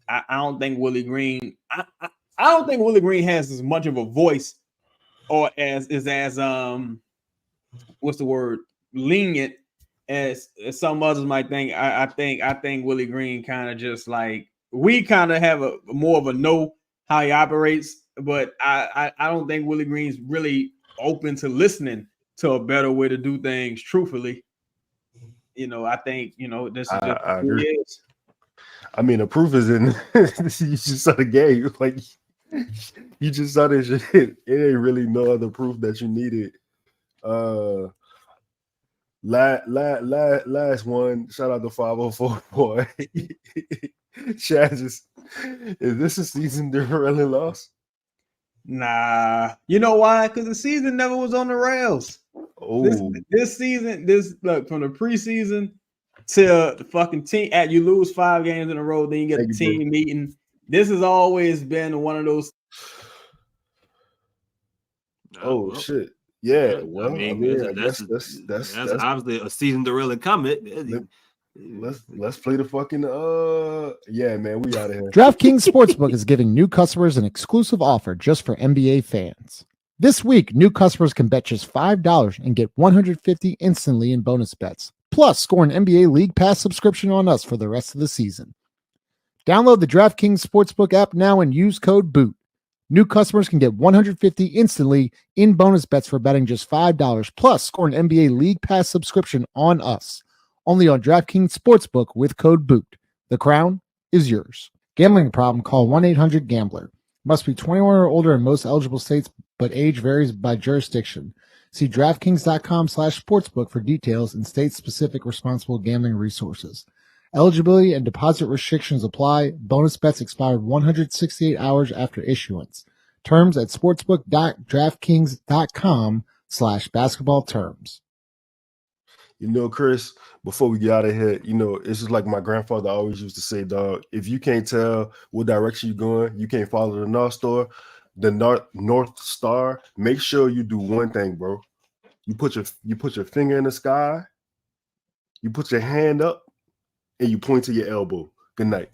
I don't think Willie Green. I don't think Willie Green has as much of a voice, or as what's the word, lenient as some others might think. I think Willie Green kind of just like, we kind of have a more of a know how he operates, but I don't think Willie Green's really open to listening to a better way to do things. Truthfully, I think this is just who he is. I mean, the proof is in you just saw the game. Like, you just saw this shit. It ain't really no other proof that you needed. Last one. Shout out to 504 boy. Chaz is this a season derailing loss? Nah, you know why? Because the season never was on the rails. Oh, this season, look, from the preseason till the fucking team, you lose 5 games in a row, then you get the team meeting. This has always been one of those. Oh shit! Yeah, well, I mean that's obviously a season derailing comment. Let's play the fucking yeah, man, we out of here. DraftKings Sportsbook is giving new customers an exclusive offer just for NBA fans. This week, new customers can bet just $5 and get $150 instantly in bonus bets. Plus, score an NBA League Pass subscription on us for the rest of the season. Download the DraftKings Sportsbook app now and use code BOOT. New customers can get $150 instantly in bonus bets for betting just $5. Plus, score an NBA League Pass subscription on us. Only on DraftKings Sportsbook with code BOOT. The crown is yours. Gambling problem? Call 1-800-GAMBLER. Must be 21 or older in most eligible states, but age varies by jurisdiction. See DraftKings.com/sportsbook for details and state-specific responsible gambling resources. Eligibility and deposit restrictions apply. Bonus bets expire 168 hours after issuance. Terms at sportsbook.draftkings.com/basketball terms. Chris, before we get out of here, it's just like my grandfather always used to say, dog, if you can't tell what direction you're going, you can't follow the North Star, make sure you do one thing, bro. You put your finger in the sky, you put your hand up, and you point to your elbow. Good night.